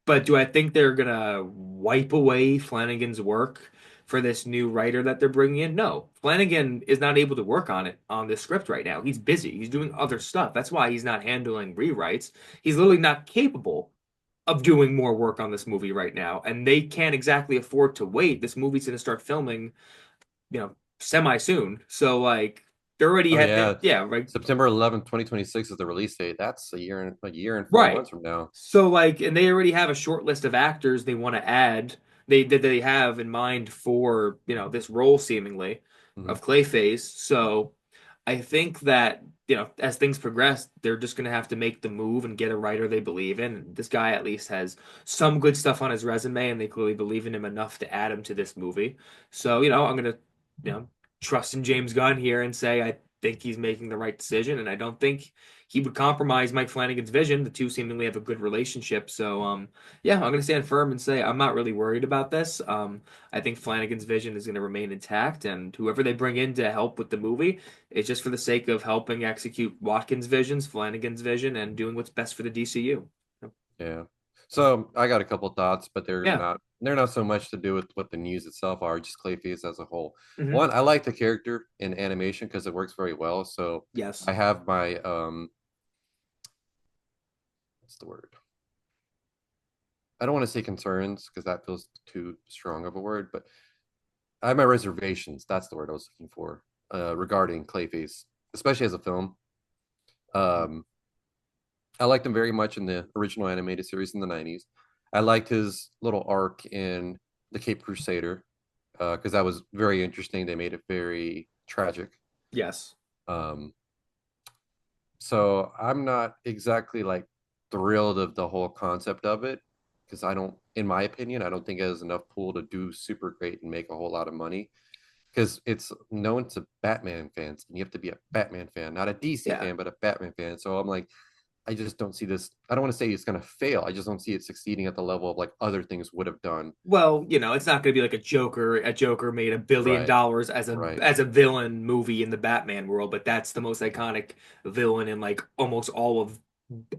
But do I think they're gonna wipe away Flanagan's work for this new writer that they're bringing in? No, Flanagan is not able to work on it on this script right now. He's busy. He's doing other stuff. That's why he's not handling rewrites. He's literally not capable of doing more work on this movie right now, and they can't exactly afford to wait. This movie's gonna start filming, semi soon. So like. They're already Oh had, yeah, yeah, right, September 11th, 2026 is the release date. That's a year and four right. months from now. So like, and they already have a short list of actors they want to add. They have in mind for this role seemingly Mhm. of Clayface. So I think that as things progress, they're just gonna have to make the move and get a writer they believe in. This guy at least has some good stuff on his resume, and they clearly believe in him enough to add him to this movie. So I'm gonna you know trust in James Gunn here and say I think he's making the right decision, and I don't think he would compromise Mike Flanagan's vision. The two seemingly have a good relationship. So yeah, I'm gonna stand firm and say I'm not really worried about this. I think Flanagan's vision is gonna remain intact, and whoever they bring in to help with the movie, it's just for the sake of helping execute Watkins' visions, Flanagan's vision, and doing what's best for the DCU. Yeah. So I got a couple thoughts, but they're Yeah. not they're not so much to do with what the news itself are, just Clayface as a whole. Hmm. One, I like the character in animation because it works very well. So Yes. I have my what's the word? I don't want to say concerns because that feels too strong of a word, but I have my reservations. That's the word I was looking for regarding Clayface, especially as a film. Um, I liked him very much in the original animated series in the 90s. I liked his little arc in The Cape Crusader because that was very interesting. They made it very tragic. Yes. Um, so I'm not exactly like thrilled of the whole concept of it because in my opinion, I don't think it has enough pool to do super great and make a whole lot of money because it's known to Batman fans and you have to be a Batman fan, not a DC Yeah. fan, but a Batman fan. So I'm like, I just don't see this. I don't want to say it's going to fail. I just don't see it succeeding at the level of like other things would have done. Well, it's not going to be like a Joker. A Joker made Right. $1 billion Right. as a villain movie in the Batman world, but that's the most iconic villain in like almost all of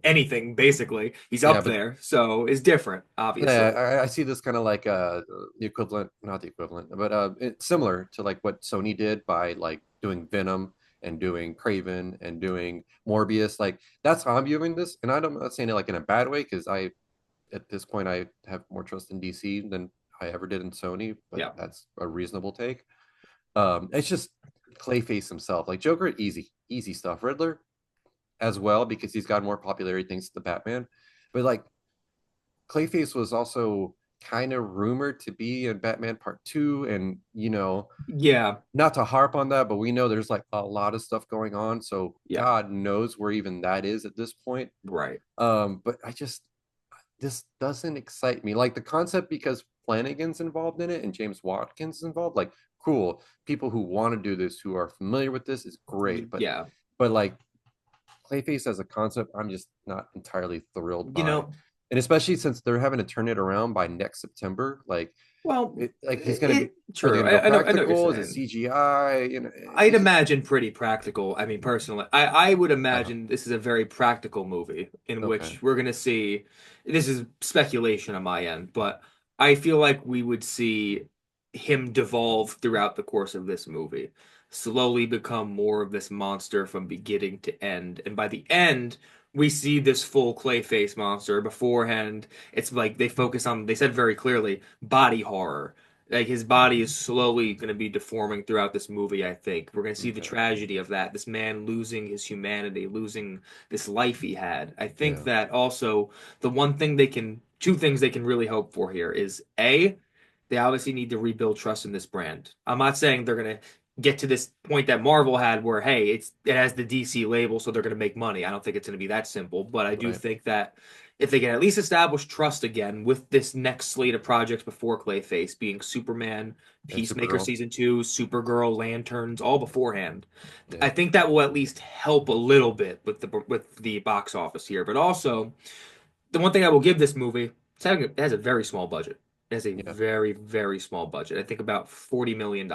anything. Basically, he's Yeah, up but there, so it's different, yeah, obviously. I see this kind of like the equivalent, not the equivalent, but it's similar to like what Sony did by like doing Venom and doing Craven and doing Morbius. Like that's how I'm viewing this, and I'm not saying it like in a bad way because I at this point I have more trust in DC than I ever did in Sony, but Yeah. that's a reasonable take. It's just Clayface himself, like Joker, easy stuff. Riddler as well because he's got more popularity thanks to the Batman, but like Clayface was also kind of rumored to be in Batman Part Two, and Yeah. not to harp on that, but we know there's like a lot of stuff going on, so Yeah. God knows where even that is at this point. Right. But this doesn't excite me. Like the concept because Flanagan's involved in it and James Watkins is involved, like cool. People who want to do this, who are familiar with this, is great. But Yeah. but like Clayface as a concept, I'm just not entirely thrilled You by. know, And especially since they're having to turn it around by next September, well, like he's gonna be are they true. gonna go I know what you're practical? Is it saying. CGI? I'd It's just imagine pretty practical. I mean, personally, I would I don't imagine this is a very practical movie in okay. which we're going to see. This is speculation on my end, but I feel like we would see him devolve throughout the course of this movie, slowly become more of this monster from beginning to end. And by the end, we see this full Clayface monster. Beforehand, it's like they said very clearly, body horror. Like his body is slowly going to be deforming throughout this movie, I think. We're going to see the Okay. tragedy of that. This man losing his humanity, losing this life he had. I think Yeah. that also two things they can really hope for here is A, they obviously need to rebuild trust in this brand. I'm not saying they're going to get to this point that Marvel had where, hey, it has the DC label, so they're going to make money. I don't think it's going to be that simple, but I do Right. think that if they can at least establish trust again with this next slate of projects before Clayface, being Superman, And Peacemaker Supergirl. season 2, Supergirl, Lanterns, all beforehand. I Yeah. think that will at least help a little bit with the box office here. But also, the one thing I will give this movie, it has a very small budget. It has a Yeah. very, very small budget. I think about $40 million.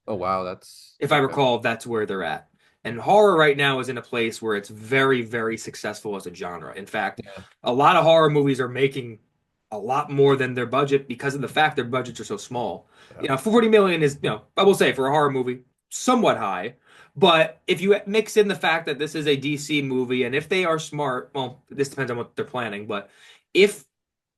Oh wow, that's If I okay. recall, that's where they're at. And horror right now is in a place where it's very, very successful as a genre. In fact, Yeah. a lot of horror movies are making a lot more than their budget because of the fact their budgets are so small. Yeah. 40 million is, I will say for a horror movie, somewhat high. But if you mix in the fact that this is a DC movie, and if they are smart, well, this depends on what they're planning, but if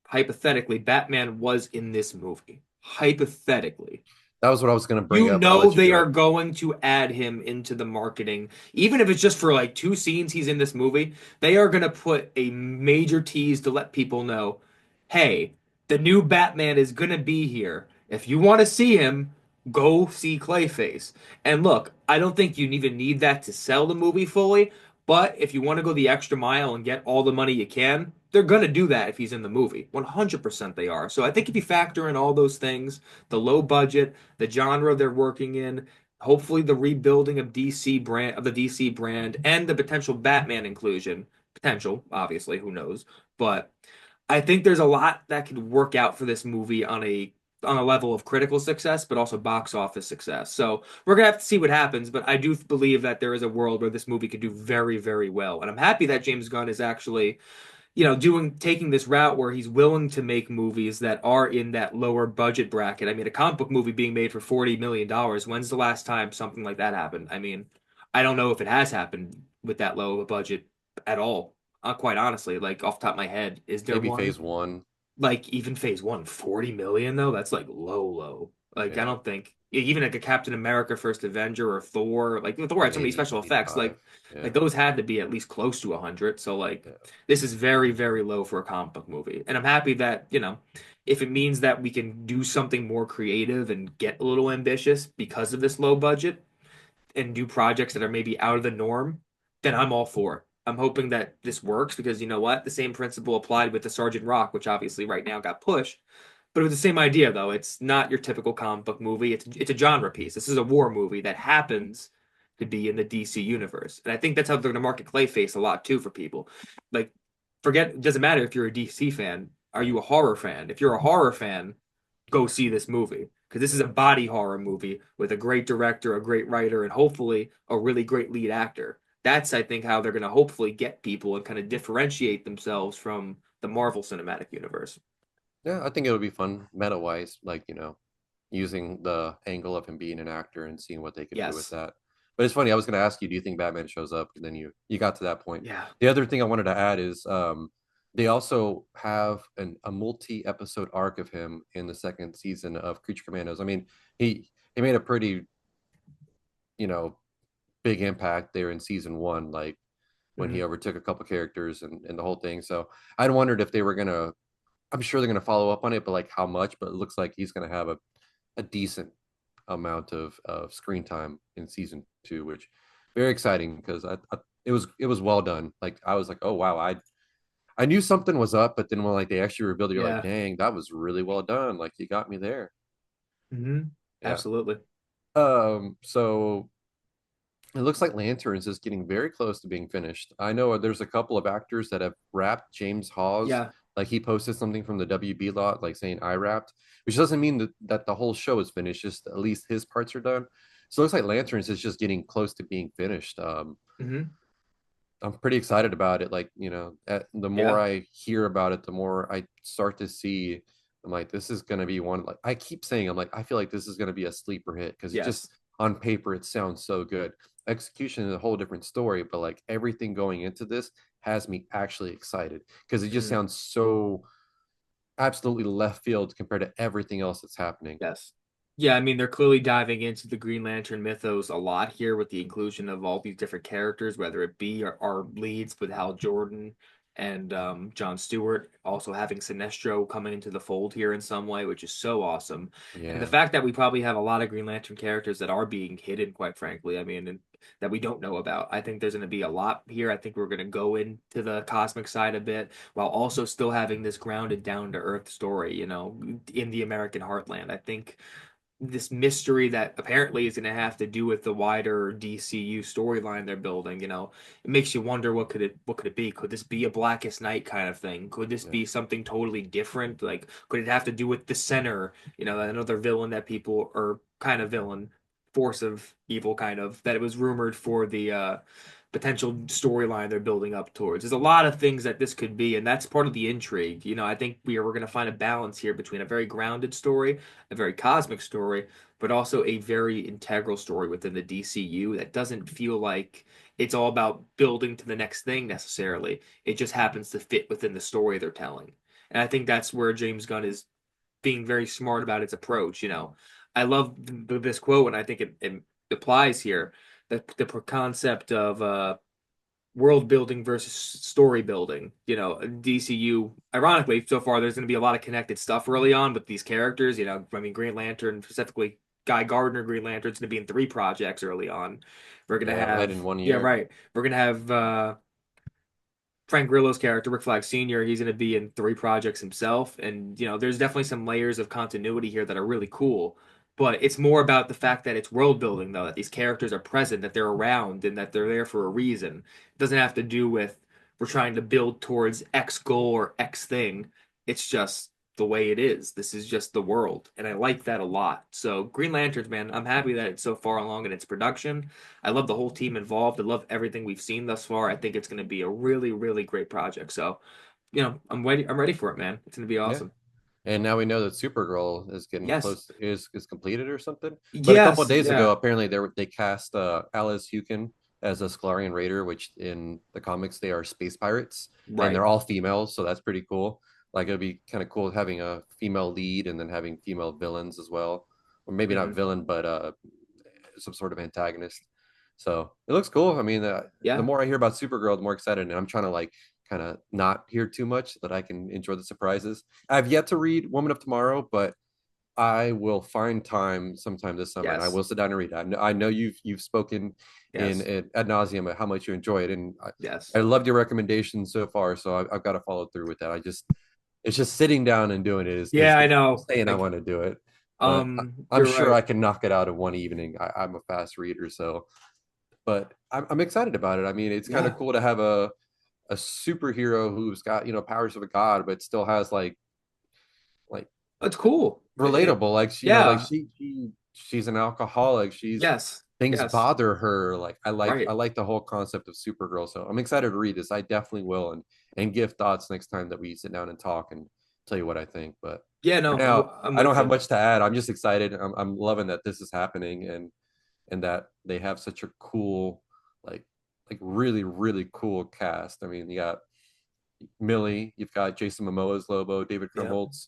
hypothetically Batman was in this movie, hypothetically, That was what I was going to bring You up, but I'll know let you they do are it. going to add him into the marketing, even if it's just for like 2 scenes he's in this movie. They are going to put a major tease to let people know, hey, the new Batman is going to be here. If you want to see him, go see Clayface. And look, I don't think you even need that to sell the movie fully, but if you want to go the extra mile and get all the money you can, they're going to do that if he's in the movie. 100% they are. So I think if you factor in all those things, the low budget, the genre they're working in, hopefully the rebuilding of the DC brand and the potential Batman inclusion. Potential, obviously, who knows. But I think there's a lot that could work out for this movie on a level of critical success, but also box office success. So we're gonna have to see what happens, but I do believe that there is a world where this movie could do very, very well. And I'm happy that James Gunn is actually taking this route where he's willing to make movies that are in that lower budget bracket. I mean, a comic book movie being made for $40 million. When's the last time something like that happened? I mean, I don't know if it has happened with that low of a budget at all. Quite honestly, like off the top of my head, is there Maybe one? phase one. Like even phase one, 40 million though? That's like low, low. Like I Yeah. don't think even like a Captain America First Avenger or Thor, like Thor had so many Maybe special effects, 85. like Yeah. those had to be at least close to 100. So like Yeah. this is very, very low for a comic book movie. And I'm happy that, if it means that we can do something more creative and get a little ambitious because of this low budget, and do projects that are maybe out of the norm, then I'm all for it. I'm hoping that this works because you know what? The same principle applied with the Sergeant Rock, which obviously right now got pushed. But it was the same idea, though. It's not your typical comic book movie. It's a genre piece. This is a war movie that happens to be in the DC universe, and I think that's how they're going to market Clayface a lot too for people. Like, forget it doesn't matter if you're a DC fan. Are you a horror fan? If you're a horror fan, go see this movie because this is a body horror movie with a great director, a great writer, and hopefully a really great lead actor. That's, I think, how they're going to hopefully get people and kind of differentiate themselves from the Marvel Cinematic Universe. Yeah, I think it would be fun meta wise, like, using the angle of him being an actor and seeing what they could do with Yes. that. But it's funny, I was gonna ask you, do you think Batman shows up? And then you got to that point. Yeah. The other thing I wanted to add is they also have a multi-episode arc of him in the second season of Creature Commandos. I mean, he made a pretty, you know, big impact there in season one, like when he Hmm. overtook a couple characters and the whole thing. So I'd wondered if they were gonna, I'm sure they're gonna follow up on it, but like how much? But it looks like he's gonna have a decent amount of screen time in season two, which very exciting because it was well done. Like I was like, oh wow, I knew something was up, but then when like they actually revealed it, you're like, Yeah. dang, that was really well done. Like you got me there. Hmm. Yeah. Absolutely. So it looks like Lanterns is getting very close to being finished. I know there's a couple of actors that have wrapped. James Hawes, Yeah. like he posted something from the WB lot, like saying I wrapped, which doesn't mean that the whole show is finished, just at least his parts are done. So it looks like Lanterns is just getting close to being finished. Hmm. I'm pretty excited about it. Like, the more Yeah. I hear about it, the more I start to see. I'm like, this is gonna be one. Like, I keep saying, I'm like, I feel like this is gonna be a sleeper hit because it just Yes. on paper it sounds so good. Execution is a whole different story, but like everything going into this has me actually excited because it just Hmm. sounds so absolutely left field compared to everything else that's happening. Yes. Yeah, I mean, they're clearly diving into the Green Lantern mythos a lot here with the inclusion of all these different characters, whether it be our leads with Hal Jordan and John Stewart, also having Sinestro coming into the fold here in some way, which is so awesome. And the Yeah, fact that we probably have a lot of Green Lantern characters that are being hidden, quite frankly, I mean, and that we don't know about. I think there's going to be a lot here. I think we're going to go into the cosmic side a bit while also still having this grounded down to earth story, in the American heartland. I think this mystery that apparently is going to have to do with the wider DCU storyline they're building, it makes you wonder what could it be? Could this be a Blackest Night kind of thing? Could this yeah, be something totally different? Like could it have to do with the center, another villain that people or kind of villain, force of evil kind of that it was rumored for the potential storyline they're building up towards. There's a lot of things that this could be, and that's part of the intrigue. I think we're going to find a balance here between a very grounded story, a very cosmic story, but also a very integral story within the DCU that doesn't feel like it's all about building to the next thing necessarily. It just happens to fit within the story they're telling. And I think that's where James Gunn is being very smart about its approach. I love this quote, and I think it applies here. The concept of world building versus story building. You know, DCU, ironically, so far there's going to be a lot of connected stuff early on with these characters. You know, I mean, Green Lantern, specifically Guy Gardner, Green Lantern's going to be in 3 projects early on. We're going to Yeah, right have, in one yeah, year. right. We're going to have Frank Grillo's character, Rick Flag Sr., he's going to be in 3 projects himself. And, you know, there's definitely some layers of continuity here that are really cool. But it's more about the fact that it's world building, though, that these characters are present, that they're around, and that they're there for a reason. It doesn't have to do with we're trying to build towards X goal or X thing. It's just the way it is. This is just the world. And I like that a lot. So, Green Lanterns, man, I'm happy that it's so far along in its production. I love the whole team involved. I love everything we've seen thus far. I think it's going to be a really, really great project. So, you know, I'm ready. I'm ready for it, man. It's going to be Yeah. awesome. And now we know that Supergirl is getting Yes. close, is completed or something. But a couple of Yes. days ago, Yeah. apparently they cast Alice Hukin as a Sklarian Raider, which in the comics they are space pirates, and Right. they're all females, so that's pretty cool. Like it'd be kind of cool having a female lead and then having female villains as well, or maybe not Hmm. villain, but some sort of antagonist. So it looks cool. I mean, the Yeah. more I hear about Supergirl, the more excited, and I'm trying to like kind of not hear too much so that I can enjoy the surprises. I've yet to read Woman of Tomorrow, but I will find time sometime this summer, and I Yes. will sit down and read it. I know you've spoken Yes. in ad nauseum about how much you enjoy it, and Yes. I loved your recommendations so far. So I've got to follow through with that. It's just sitting down and doing it is Yeah, I the know. saying I Like, want to do it, but I'm you're sure right. I can knock it out in one evening. I'm a fast reader, so but I'm excited about it. I mean, it's kind of Yeah. cool to have a superhero who's got powers of a god, but still has like It's cool. relatable. Like like Yeah. she's an alcoholic. Yes. Things Yes. bother her. Like I Right. like the whole concept of Supergirl. So I'm excited to read this. I definitely will and give thoughts next time that we sit down and talk and tell you what I think. But Yeah. for No, now, I'm I don't with have you. much to add. I'm just excited. I'm loving that this is happening and that they have such a cool like really really cool cast. I mean, you got Millie, you've got Jason Momoa as Lobo, David Yeah. Krumholtz.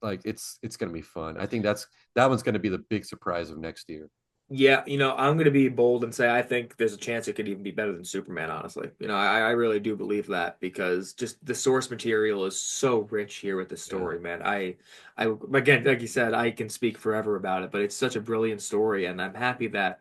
Like it's gonna be fun. I think that one's gonna be the big surprise of next year. Yeah, you know, I'm going to be bold and say I think there's a chance it could even be better than Superman, honestly. You know, I really do believe that because just the source material is so rich here with the Yeah. story, man. Again, like you said, I can speak forever about it, but it's such a brilliant story, and I'm happy that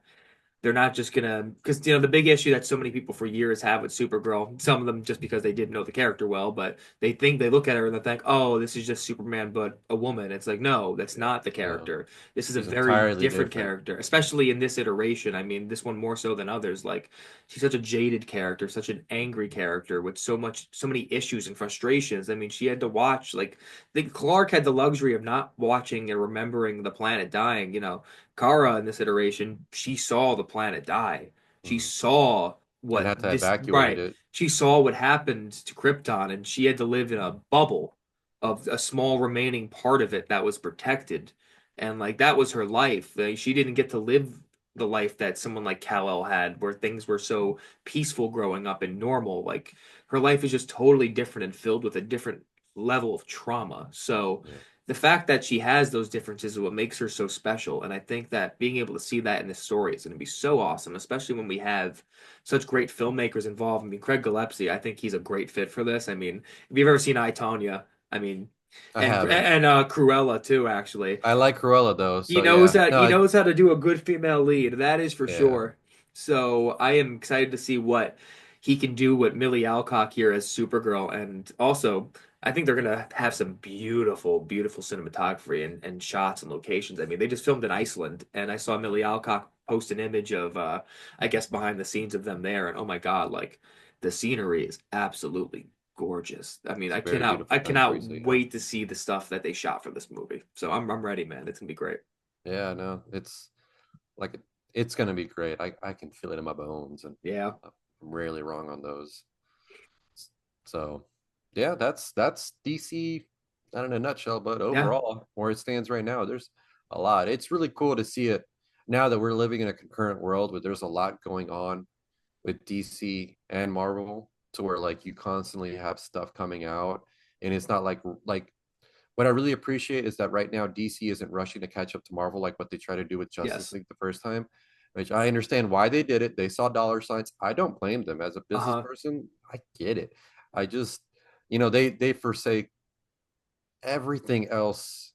they're not just gonna because you know the big issue that so many people for years have with Supergirl, some of them just because they didn't know the character well, but they look at her and they think, oh, this is just Superman but a woman. It's like no, that's Yeah. not the No, character. This is a she's very entirely different different. character, especially in this iteration. I mean, this one more so than others. Like she's such a jaded character, such an angry character with so many issues and frustrations. I mean, she had to watch like I think Clark had the luxury of not watching and remembering the planet dying. You know, Kara in this iteration, she saw the planet die. She Mhm. saw And what had to this evacuate right. it. She saw what happened to Krypton, and she had to live in a bubble of a small remaining part of it that was protected. And like that was her life. Like, she didn't get to live the life that someone like Kal-El had, where things were so peaceful growing up and normal. Like her life is just totally different and filled with a different level of trauma. So Yeah. the fact that she has those differences is what makes her so special. And I think that being able to see that in this story is going to be so awesome, especially when we have such great filmmakers involved. I mean, Craig Gillespie, I think he's a great fit for this. I mean, if you've ever seen I, Tonya, I mean, I haven't. and Cruella too, actually. I like Cruella though, He so knows yeah. that No, he knows how to do a good female lead. That is for yeah. sure. So I am excited to see what he can do with Millie Alcock here as Supergirl, and also I think they're gonna have some beautiful, beautiful cinematography and shots and locations. I mean, they just filmed in Iceland, and I saw Millie Alcock post an image of I guess behind the scenes of them there, and oh my God, like the scenery is absolutely gorgeous. I mean, It's a very beautiful I cannot country, so yeah. wait to see the stuff that they shot for this movie. So I'm ready, man. It's gonna be great. Yeah, no, like it's gonna be great. I can feel it in my bones, and Yeah. I'm rarely wrong on those. So, yeah, that's DC not in a nutshell, but Yeah. overall, where it stands right now, there's a lot. It's really cool to see it now that we're living in a concurrent world where there's a lot going on with DC and Marvel, to where like you constantly have stuff coming out, and it's not like what I really appreciate is that right now DC isn't rushing to catch up to Marvel like what they tried to do with Justice Yes. League the first time, which I understand why they did it. They saw dollar signs. I don't blame them as a business Uh-huh. person. I get it. I just, they forsake everything else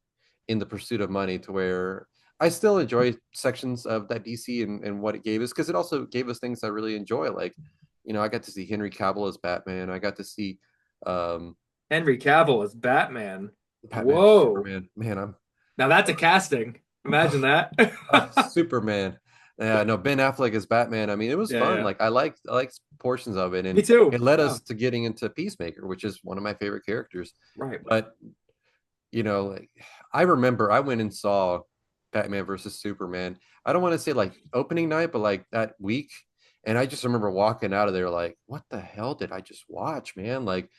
in the pursuit of money to where I still enjoy sections of that DC and what it gave us because it also gave us things I really enjoy. Like, I got to see Henry Cavill as Batman. I got to see um Henry Cavill as Batman. Batman, Whoa. Superman. Man, I'm Now that's a casting. Imagine that. Superman. Yeah, no, Ben Affleck as Batman. I mean, it was Yeah, fun. yeah. Like I liked portions of it, Me and too. it led Yeah. us to getting into Peacemaker, which is one of my favorite characters. Right. But like I remember I went and saw Batman versus Superman. I don't want to say like opening night, but like that week. And I just remember walking out of there like, what the hell did I just watch, man? Like,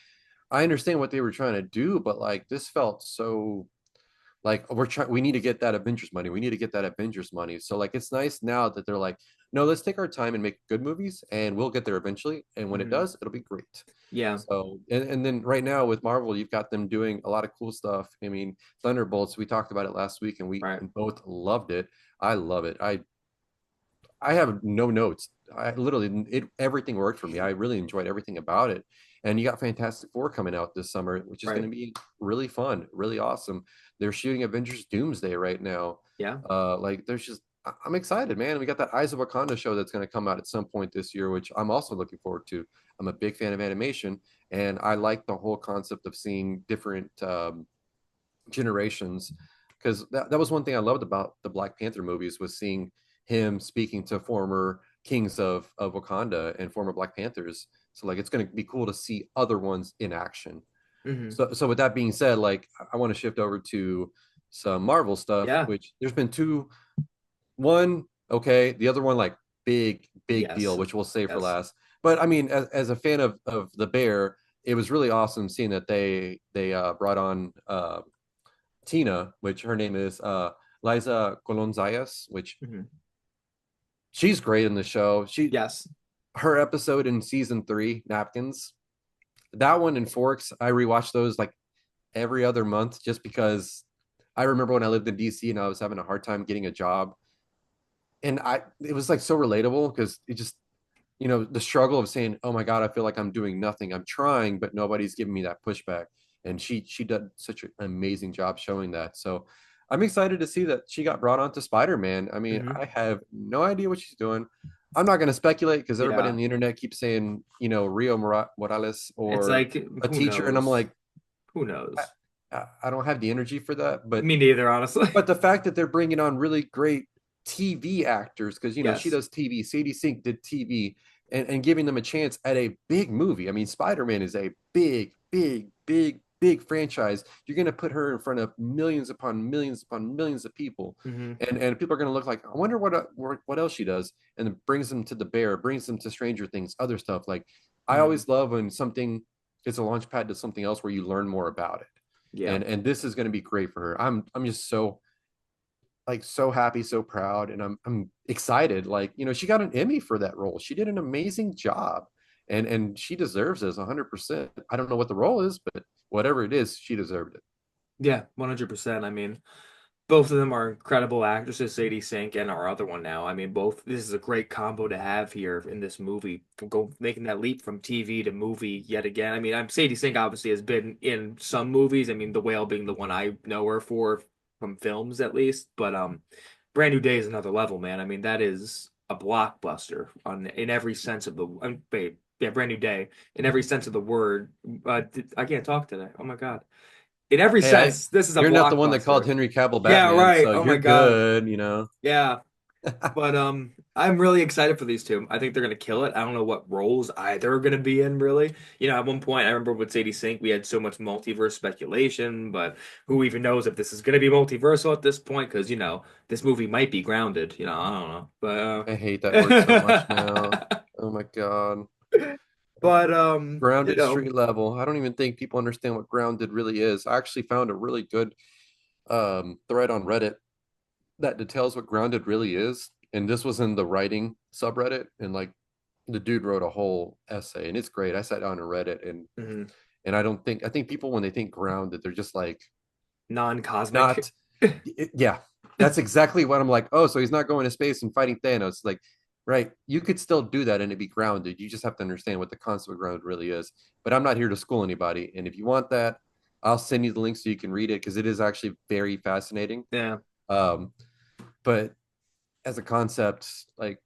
I understand what they were trying to do, but like this felt so like we need to get that Avengers money. We need to get that Avengers money. So like it's nice now that they're like, no, let's take our time and make good movies and we'll get there eventually. And when it Hmm. does, it'll be great. Yeah. So and then right now with Marvel, you've got them doing a lot of cool stuff. I mean, Thunderbolts, we talked about it last week and we Right. both loved it. I love it. I have no notes. I literally everything worked for me. I really enjoyed everything about it. And you got Fantastic Four coming out this summer, which is going Right. to be really fun, really awesome. They're shooting Avengers Doomsday right now. Yeah. Like there's just I'm excited, man. We got that Eyes of Wakanda show that's going to come out at some point this year, which I'm also looking forward to. I'm a big fan of animation, and I like the whole concept of seeing different generations because that was one thing I loved about the Black Panther movies was seeing him speaking to former kings of Wakanda and former Black Panthers. So like it's going to be cool to see other ones in action. Hmm. So with that being said, like I want to shift over to some Marvel stuff, Yeah. which there's been two. One, okay, the other one like big deal, Yes. which we'll save for Yes. last. But I mean, as a fan of the Bear, it was really awesome seeing that they brought on Tina, which her name is Liza Colon-Zayas, which Hmm. she's great in the show. Yes. Her episode in season 3, Napkins, that one and Forks, I rewatch those like every other month just because I remember when I lived in DC and I was having a hard time getting a job. And it was like so relatable because it just, the struggle of saying, oh my God, I feel like I'm doing nothing. I'm trying, but nobody's giving me that pushback. And she did such an amazing job showing that. So I'm excited to see that she got brought on to Spider-Man. I mean, Hmm. I have no idea what she's doing. I'm not going to speculate because everybody Yeah. on the internet keeps saying, Rio Morales It's or like, a who teacher. And I'm knows? like, Who I, knows? I don't have the energy for that. Me neither, honestly. But the fact that they're bringing on really great TV actors, because she Yes. does TV, Sadie Sink did TV, and giving them a chance at a big movie. I mean, Spider-Man is a big franchise. You're going to put her in front of millions upon millions upon millions of people, Hmm. and people are going to look like, I wonder what else she does, and it brings them to the Bear, brings them to Stranger Things, other stuff. Like I Hmm. always love when something is a launch pad to something else where you learn more about it, Yeah. and this is going to be great for her. I'm just so happy, so proud, and I'm excited. Like, she got an Emmy for that role. She did an amazing job, and she deserves this 100%. I don't know what the role is, but whatever it is, she deserved it. Yeah. 100%. I mean, both of them are incredible actresses, Sadie Sink and our other one now. I mean, both. This is a great combo to have here in this movie. Go making that leap from TV to movie yet again. I mean, Sadie Sink obviously has been in some movies. I mean, The Whale being the one I know her for from films at least. But Brand New Day is another level, man. I mean, that is a blockbuster on in every sense of the. Wait, yeah, Brand New Day in every sense of the word. I can't talk today. Oh my God. In every Hey, sense, this is a you're not the one that called blockbuster. Henry Cavill Yeah, Batman, right. so Oh you're my God. good. Yeah. But I'm really excited for these two. I think they're gonna kill it. I don't know what roles either are gonna be in really. At one point I remember with Sadie Sink we had so much multiverse speculation, but who even knows if this is gonna be multiversal at this point? Because this movie might be grounded. I don't know. I hate that word so much now. Oh my God. But Grounded street level. I don't even think people understand what grounded really is. I actually found a really good thread on Reddit that details what grounded really is. And this was in the writing subreddit, and like the dude wrote a whole essay, and it's great. I sat down and read it, and mhm, I think people when they think grounded, they're just like Non-cosmic. Not, yeah, that's exactly what I'm like. Oh, so he's not going to space and fighting Thanos. Like, right? You could still do that and it'd be grounded. You just have to understand what the concept of ground really is. But I'm not here to school anybody. And if you want that, I'll send you the link so you can read it because it is actually very fascinating. Yeah. Um, but as a concept, like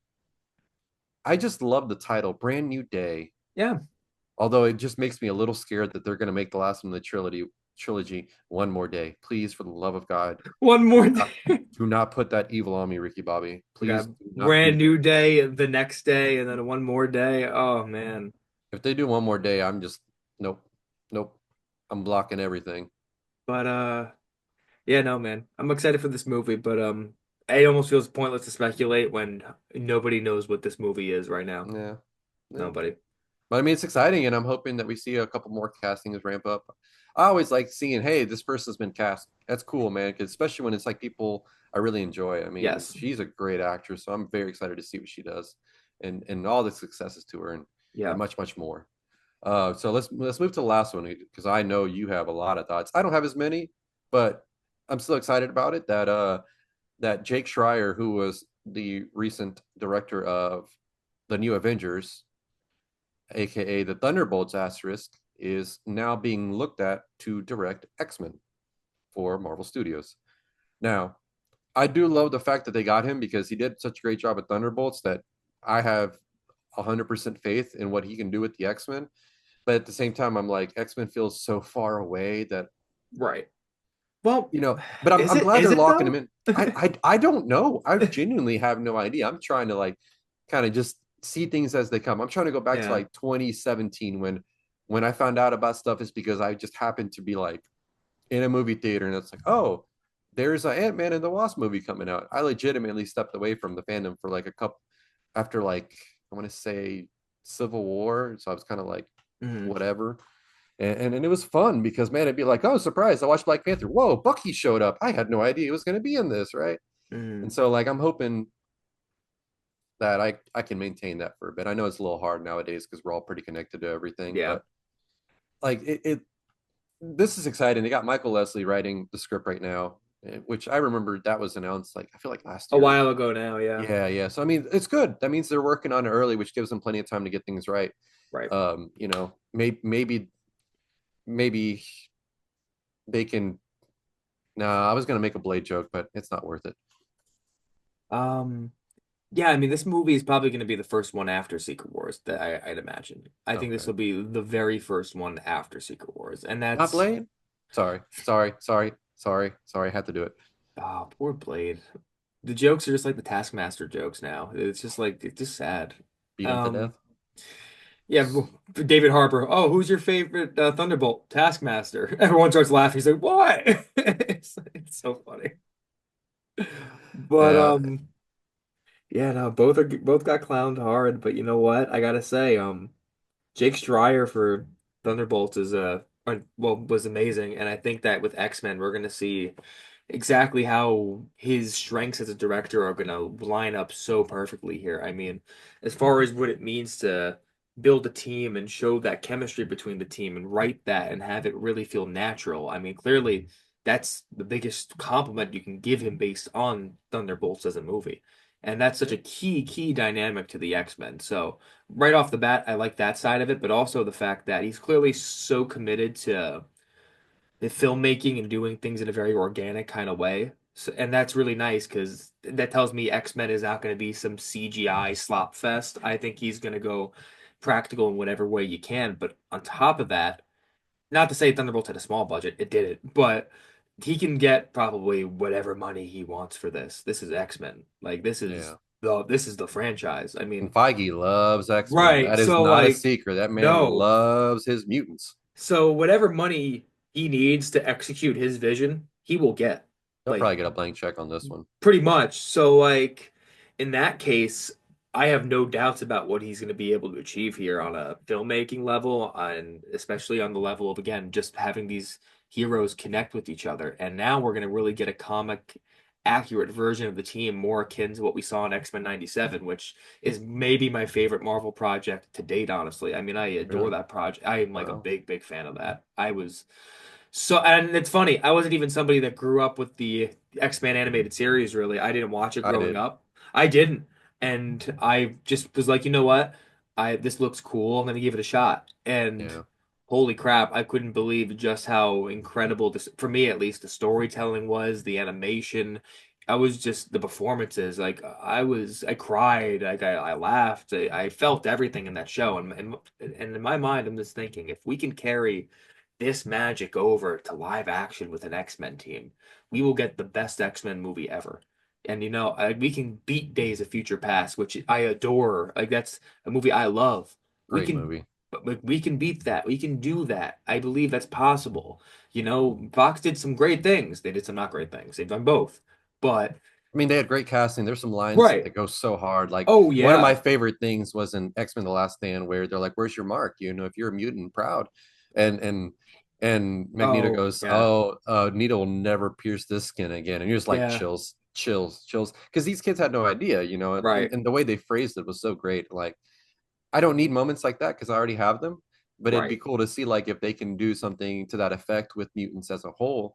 I just love the title, Brand New Day. Yeah. Although it just makes me a little scared that they're going to make the last one of the trilogy one more day. Please, for the love of God, One more not, day. do not put that evil on me, Ricky Bobby. We Please got do not do brand that. new day the next day and then one more day. Oh man. If they do one more day, I'm just nope, nope. I'm blocking everything. But yeah, no man. I'm excited for this movie, but it almost feels pointless to speculate when nobody knows what this movie is right now. Yeah, yeah. Nobody. But I mean, it's exciting, and I'm hoping that we see a couple more castings ramp up. I always like seeing, hey, this person's been cast. That's cool, man. 'Cause especially when it's like people I really enjoy. I mean, Yes. she's a great actress, so I'm very excited to see what she does, and all the successes to her, and Yeah. much more. So let's move to the last one because I know you have a lot of thoughts. I don't have as many, but I'm still excited about it. That Jake Schrier, who was the recent director of the new Avengers, aka the Thunderbolts asterisk, is now being looked at to direct X-Men for Marvel Studios. Now, I do love the fact that they got him because he did such a great job at Thunderbolts that I have 100% faith in what he can do with the X-Men. But at the same time, I'm like, X-Men feels so far away that, Right. Well, but I'm, is I'm it glad is they're it locking him though? in. I don't know. I genuinely have no idea. I'm trying to like kind of just see things as they come. I'm trying to go back to Yeah. like 2017 when I found out about stuff is because I just happened to be like in a movie theater and it's like, oh, there's an Ant-Man and the Wasp movie coming out. I legitimately stepped away from the fandom for like a couple after like I want to say Civil War. So I was kind of like Mhm. whatever. And it was fun because man, it'd be like, oh, surprise! I watched Black Panther. Whoa, Bucky showed up. I had no idea he was going to be in this, right? And Mhm. so, like, I'm hoping that I can maintain that for a bit. I know it's a little hard nowadays because we're all pretty connected to everything, Yeah. but like it this is exciting. They got Michael Leslie writing the script right now, which I remember that was announced like I feel like last A year. while ago now, yeah. Yeah, yeah. So I mean, it's good. That means they're working on it early, which gives them plenty of time to get things right. Right. Maybe they can. No, I was gonna make a Blade joke, but it's not worth it. Um, yeah, I mean, this movie is probably going to be the first one after Secret Wars that I'd imagine. I think this Okay, will be the very first one after Secret Wars, and not that's Blade. Sorry. I had to do it. oh, poor Blade. The jokes are just like the Taskmaster jokes now. It's just like it's just sad. Beat him to Um, death. yeah, David Harbour. Oh, who's your favorite Thunderbolt? Taskmaster. Everyone starts laughing. He's like, "What?" It's so funny. But Yeah, yeah, no, both got clowned hard. But you know what? I gotta say, Jake Schrier for Thunderbolts is well was amazing, and I think that with X-Men we're gonna see exactly how his strengths as a director are gonna line up so perfectly here. I mean, as far as what it means to build a team and show that chemistry between the team and write that and have it really feel natural. I mean, clearly that's the biggest compliment you can give him based on Thunderbolts as a movie. And that's such a key dynamic to the X-Men. So right off the bat, I like that side of it, but also the fact that he's clearly so committed to the filmmaking and doing things in a very organic kind of way. So, and that's really nice because that tells me X-Men is not going to be some CGI slop fest. I think he's going to go practical in whatever way you can. But on top of that, not to say Thunderbolts had a small budget, it did it, but he can get probably whatever money he wants for this. This is X-Men. Like yeah. this is the franchise. I And mean, Feige loves X-Men. right. That is So not a like secret. That man no. loves his mutants. So whatever money he needs to execute his vision, he will get. He'll Like probably get a blank check on this one. pretty much. So like in that case, I have no doubts about what he's going to be able to achieve here on a filmmaking level and especially on the level of again just having these heroes connect with each other. And now we're going to really get a comic accurate version of the team more akin to what we saw in X-Men 97, which is maybe my favorite Marvel project to date, honestly. I mean, I adore Really? that project. I am like a Wow. big fan of that. I was So, and it's funny, I wasn't even somebody that grew up with the X-Men animated series, really. I didn't watch it I growing did. up. I didn't. And I just was like, you know what? This looks cool. I'm gonna give it a shot. And Yeah. holy crap, I couldn't believe just how incredible this, for me at least, the storytelling was, the animation. I was just the performances. Like I cried, I laughed, I felt everything in that show. And in my mind, I'm just thinking, if we can carry this magic over to live action with an X-Men team, we will get the best X-Men movie ever. And we can beat Days of Future Past, which I adore. Like that's a movie I love. We Great can, movie. but we can beat that. We can do that. I believe that's possible. Fox did some great things. They did some not great things. They've done both. But I mean, they had great casting. There's some lines right. that go so hard. Like Oh one of my yeah. favorite things was in X-Men: The Last Stand, where they're like, "Where's your mark? If you're a mutant, proud." And and and Magneto Oh goes, yeah. "Oh, needle will never pierce this skin again." And you're just like, Yeah. chills, chills, chills, because these kids had no idea, and, Right. and the way they phrased it was so great. Like, I don't need moments like that because I already have them. But it'd be Right. cool to see like if they can do something to that effect with mutants as a whole.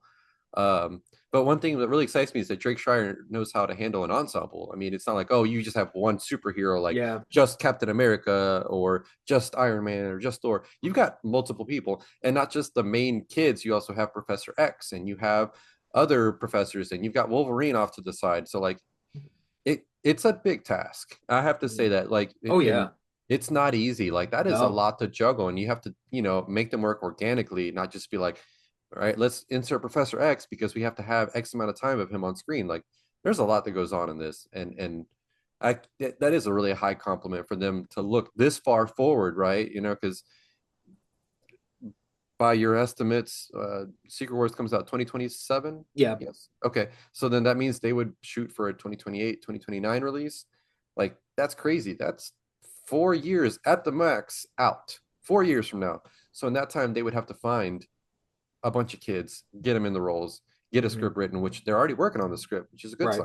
Um, but one thing that really excites me is that Drake Schreier knows how to handle an ensemble. I mean, it's not like, oh, you just have one superhero like Yeah. just Captain America or just Iron Man or just Thor. You've got multiple people, and not just the main kids. You also have Professor X, and you have other professors, and you've got Wolverine off to the side. So like it's a big task. I have to say Mhm. that like Oh and yeah. it's not easy. Like that is a No. lot to juggle, and you have to make them work organically, not just be like, all right, let's insert Professor X because we have to have X amount of time of him on screen. Like there's a lot that goes on in this, and that is a really high compliment for them to look this far forward, right? Because by your estimates, Secret Wars comes out 2027. Yeah. Yes. Okay. So then that means they would shoot for a 2028, 2029 release. Like that's crazy. That's 4 years at the max out. 4 years from now. So in that time, they would have to find a bunch of kids, get them in the roles, get a Hmm. script written, which they're already working on the script, which is a good Right.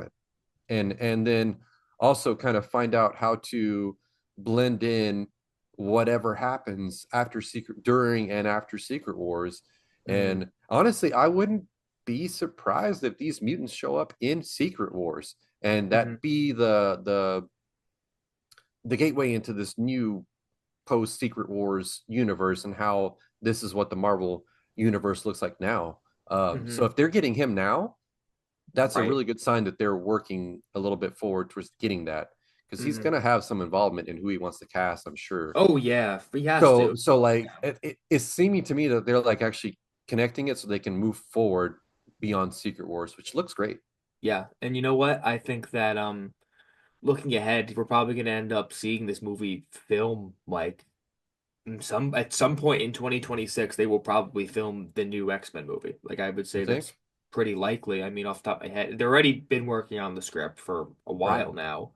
sign. And then also kind of find out how to blend in whatever happens after secret during and after Secret Wars. Hmm. And honestly, I wouldn't be surprised if these mutants show up in Secret Wars and Hmm. that be the gateway into this new post Secret Wars universe and how this is what the Marvel universe looks like now. So Hmm. if they're getting him now, that's a Right. really good sign that they're working a little bit forward towards getting that because he's Hmm. going to have some involvement in who he wants to cast, I'm sure. Oh yeah. He has So, to. so like it's seeming to me that they're like actually connecting it so they can move forward beyond Secret Wars, which looks great. Yeah. And you know what? I think that looking ahead, we're probably gonna end up seeing this movie film like at some point in 2026, they will probably film the new X-Men movie. Like I would You say that's think? pretty likely. I mean, off the top of my head, they've already been working on the script for a Right. while now.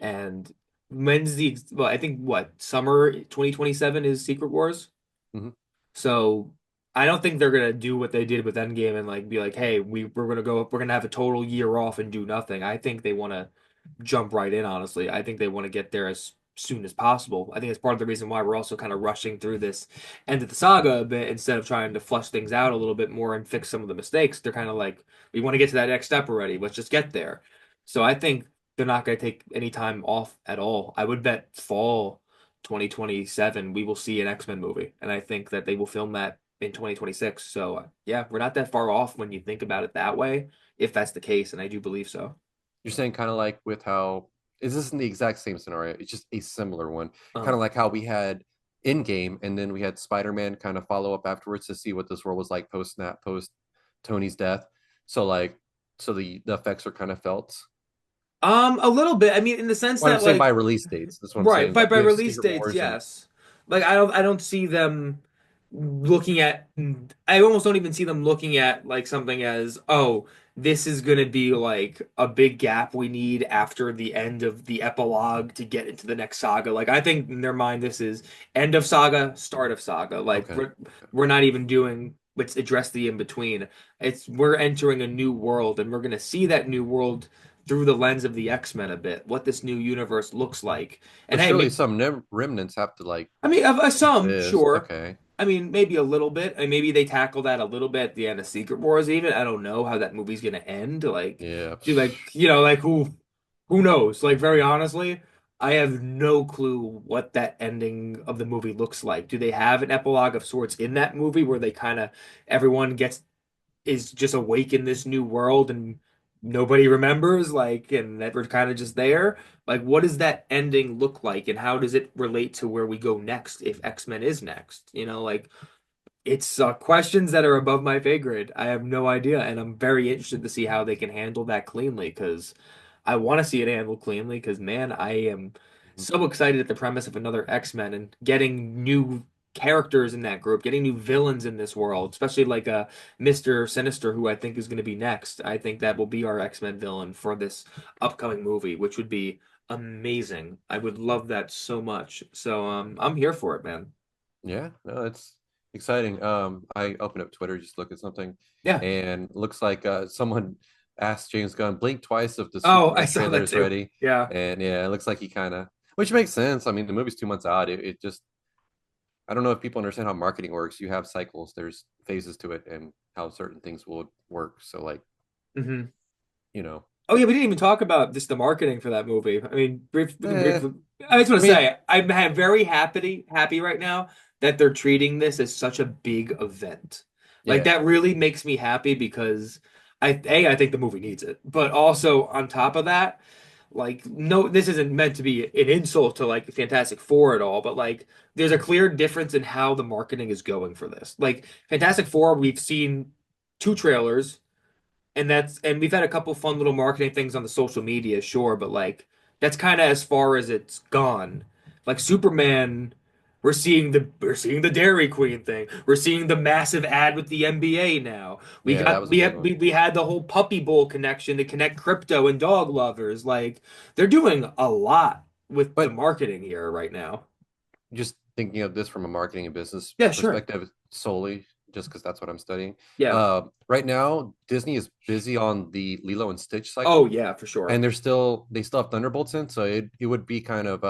And well, I think what, summer 2027 is Secret Wars. Hmm. So I don't think they're gonna do what they did with Endgame and like be like, hey, we're gonna have a total year off and do nothing. I think they want to jump right in, honestly. I think they want to get there as soon as possible. I think it's part of the reason why we're also kind of rushing through this end of the saga a bit instead of trying to flush things out a little bit more and fix some of the mistakes. They're kind of like, we want to get to that next step already. Let's just get there. So I think they're not going to take any time off at all. I would bet fall 2027 we will see an X-Men movie, and I think that they will film that in 2026. So yeah, we're not that far off when you think about it that way, if that's the case, and I do believe so. You're saying kind of like with how is this isn't the exact same scenario? It's just a similar one, kind Uh, of like how we had in game, and then we had Spider-Man kind of follow up afterwards to see what this world was like post snap, post Tony's death. So like, so the effects are kind of felt. a little bit. I mean, in the sense What I'm that saying by like, release dates. That's what I'm right, saying. Like by we have release Secret dates, Wars and yes. Like I don't see them looking at. I almost don't even see them looking at like something as, oh, this is gonna be like a big gap we need after the end of the epilogue to get into the next saga. Like I think in their mind this is end of saga, start of saga. Like okay. we're not even doing let's address the in between. It's we're entering a new world and we're gonna see that new world through the lens of the X-Men a bit, what this new universe looks like. And But hey, surely some remnants have to like I mean, of some, exist. sure, Okay. I mean, maybe a little bit, and maybe they tackle that a little bit at the end of Secret Wars. Even I don't know how that movie's gonna end. Like, Yeah. dude, like like who knows? Like, very honestly, I have no clue what that ending of the movie looks like. Do they have an epilogue of sorts in that movie where they kind of everyone gets is just awake in this new world and nobody remembers, like, and that we're kind of just there? Like, what does that ending look like, and how does it relate to where we go next if X-Men is next? Like it's questions that are above my pay grade. I have no idea, and I'm very interested to see how they can handle that cleanly because I want to see it handled cleanly. Because man, I am so excited at the premise of another X-Men and getting new characters in that group, getting new villains in this world, especially like a Mr. Sinister, who I think is going to be next. I think that will be our X-Men villain for this upcoming movie, which would be amazing. I would love that so much. So I'm here for it, man. Yeah, no, it's exciting. I opened up Twitter just to look at something, Yeah. and looks like someone asked James Gunn, blink twice if the Oh, I Superman saw trailer that is too. ready. Yeah. And yeah, it looks like he kind of, which makes sense. I mean, the movie's 2 months out. It just, I don't know if people understand how marketing works. You have cycles, there's phases to it, and how certain things will work. So, like, Hmm. you know, Oh yeah, we didn't even talk about just the marketing for that movie. I mean, we can eh, briefly. I just want I to mean, say I'm very happy right now that they're treating this as such a big event. Like yeah, that really makes me happy because I think the movie needs it, but also on top of that, like no, this isn't meant to be an insult to like Fantastic Four at all, but like there's a clear difference in how the marketing is going for this. Like Fantastic Four, we've seen two trailers and we've had a couple fun little marketing things on the social media, sure, but like that's kind of as far as it's gone. Like Superman, we're seeing the Dairy Queen thing. We're seeing the massive ad with the NBA now. We yeah, that got was a we big have one. we had the whole Puppy Bowl connection to connect crypto and dog lovers. Like they're doing a lot with the But marketing here right now. just thinking of this from a marketing and business Yeah, sure. perspective solely, just because that's what I'm studying. Yeah. Right now, Disney is busy on the Lilo and Stitch Oh cycle, yeah, for sure. and they still have Thunderbolts in, so it would be kind of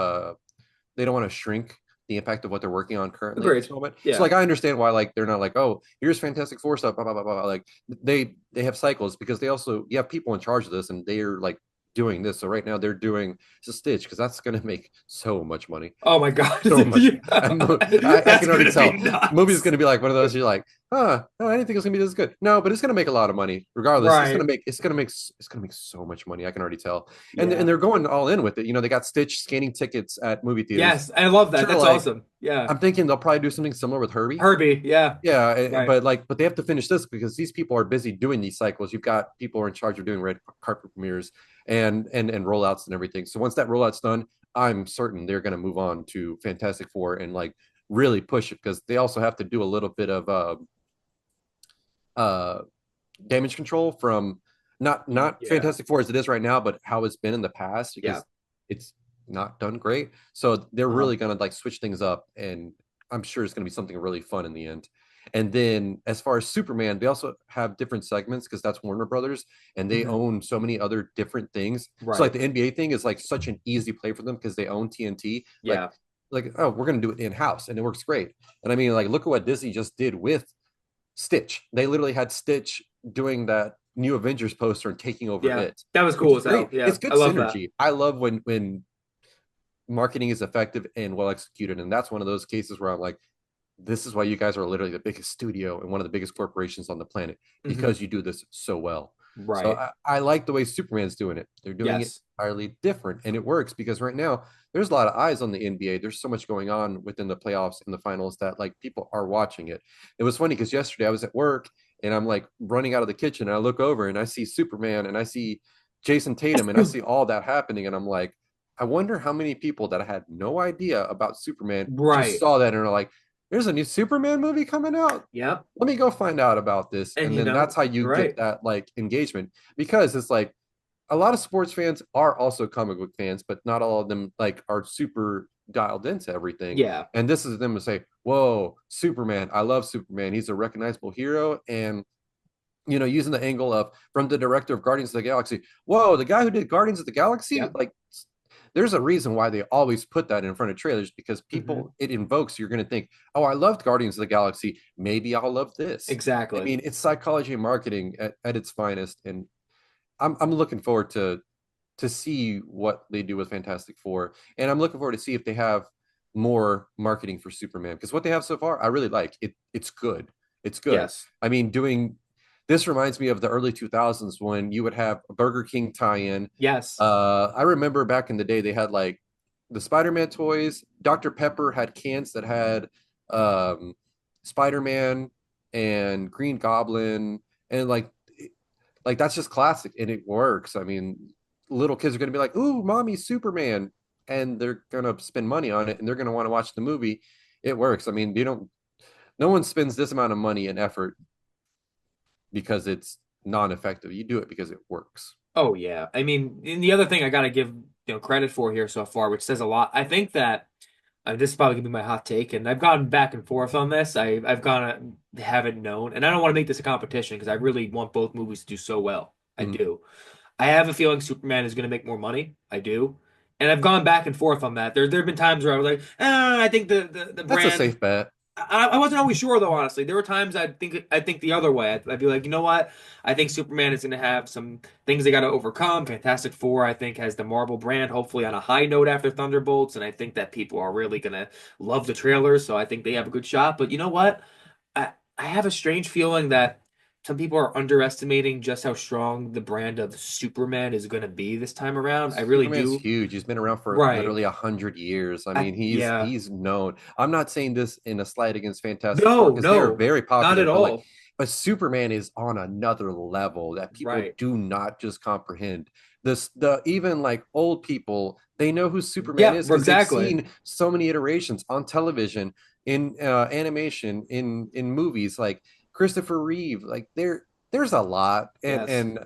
they don't want to shrink the impact of what they're working on currently at this Agreed. moment. So Yeah. like I understand why like they're not like, oh, here's Fantastic Four stuff, blah blah blah blah. Like they have cycles because they also you have people in charge of this and they're like doing this. So right now they're doing a Stitch because that's going to make so much money, Oh my God. so much. I That's can already gonna be tell. Movie's nuts. going to be like one of those. You're like, huh? No, I didn't think it was going to be this good. No, but it's going to make a lot of money regardless. It's going to Right. make it's going to make so much money. I can already tell. And Yeah. they're going all in with it. You know, they got Stitch scanning tickets at movie theaters. Yes, I love that. Sure, That's like awesome. Yeah. I'm thinking they'll probably do something similar with Herbie. Herbie. Yeah. Yeah, Right. but they have to finish this because these people are busy doing these cycles. You've got people who are in charge of doing red carpet premieres and rollouts and everything. So once that rollout's done, I'm certain they're going to move on to Fantastic Four and like really push it because they also have to do a little bit of uh damage control from not Yeah. Fantastic Four as it is right now, but how it's been in the past Yeah. because it's not done great. So they're Uh-huh. really gonna like switch things up, and I'm sure it's gonna be something really fun in the end. And then as far as Superman, they also have different segments because that's Warner Brothers, and they Hmm. own so many other different things. So like Right. the NBA thing is like such an easy play for them because they own TNT. Yeah. Like oh, we're gonna do it in house, and it works great. And I mean, like look at what Disney just did with Stitch. They literally had Stitch doing that new Avengers poster and taking over Yeah. it, That was which cool is as hell. great. Yeah. It's good I love that. synergy. I love when marketing is effective and well executed, and that's one of those cases where I'm like, this is why you guys are literally the biggest studio and one of the biggest corporations on the planet Hmm. because you do this so well. So Right. I like the way Superman's doing it. They're doing it Yes. entirely different, and it works because right now there's a lot of eyes on the NBA. There's so much going on within the playoffs and the finals that like people are watching it. It was funny because yesterday I was at work and I'm like running out of the kitchen and I look over and I see Superman and I see Jason Tatum and I see all that happening and I'm like, I wonder how many people that had no idea about Superman just Right. saw that and are like, there's a new Superman movie coming out. Yep. Let me go find out about this. And And then that's how you you're get right. that like engagement because it's like a lot of sports fans are also comic book fans, but not all of them like are super dialed into everything. Yeah. And this is them to say, whoa, Superman, I love Superman. He's a recognizable hero. And using the angle of from the director of Guardians of the Galaxy, whoa, the guy who did Guardians of the Galaxy, Yep. like there's a reason why they always put that in front of trailers, because Hmm. people, it invokes, you're going to think, oh, I loved Guardians of the Galaxy, maybe I'll love this. I Exactly. mean, it's psychology and marketing at its finest, and I'm looking forward to see what they do with Fantastic Four, and I'm looking forward to see if they have more marketing for Superman, because what they have so far, I really like it. It's good. It's good. Yes. I mean, doing this reminds me of the early 2000s when you would have a Burger King tie-in. Yes. I remember back in the day they had like the Spider-Man toys. Dr. Pepper had cans that had um, Spider-Man and Green Goblin, and like that's just classic, and it works. I mean, little kids are going to be like, "Ooh, mommy, Superman," and they're going to spend money on it, and they're going to want to watch the movie. It works. I mean, you don't. No one spends this amount of money and effort because it's non-effective. You do it because it works. Oh yeah. I mean, and the other thing I gotta give credit for here so far, which says a lot. I think that this is probably gonna be my hot take, and I've gone back and forth on this. I've gone haven't known, and I don't want to make this a competition because I really want both movies to do so well. I Mm, do. I have a feeling Superman is gonna make more money. I do. And I've gone back and forth on that. There have been times where I was like, I think the that's a brand. safe bet. I wasn't always sure though, honestly. There were times I think the other way. I'd be like, you know what? I think Superman is going to have some things they got to overcome. Fantastic Four, I think, has the Marvel brand hopefully on a high note after Thunderbolts, and I think that people are really going to love the trailers. So I think they have a good shot. But you know what? I have a strange feeling that some people are underestimating just how strong the brand of Superman is going to be this time around. I really Superman's do. huge. He's been around for Right. literally 100 years. I mean, Yeah. he's known. I'm not saying this in a slight against Fantastic Four No, because they are no, very not popular, at all. but Superman is on another level that people Right. do not just comprehend. The even like old people, they know who Superman Yeah, is because they've exactly. seen so many iterations on television, in animation, in movies, like Christopher Reeve. Like there's a lot, Yes. and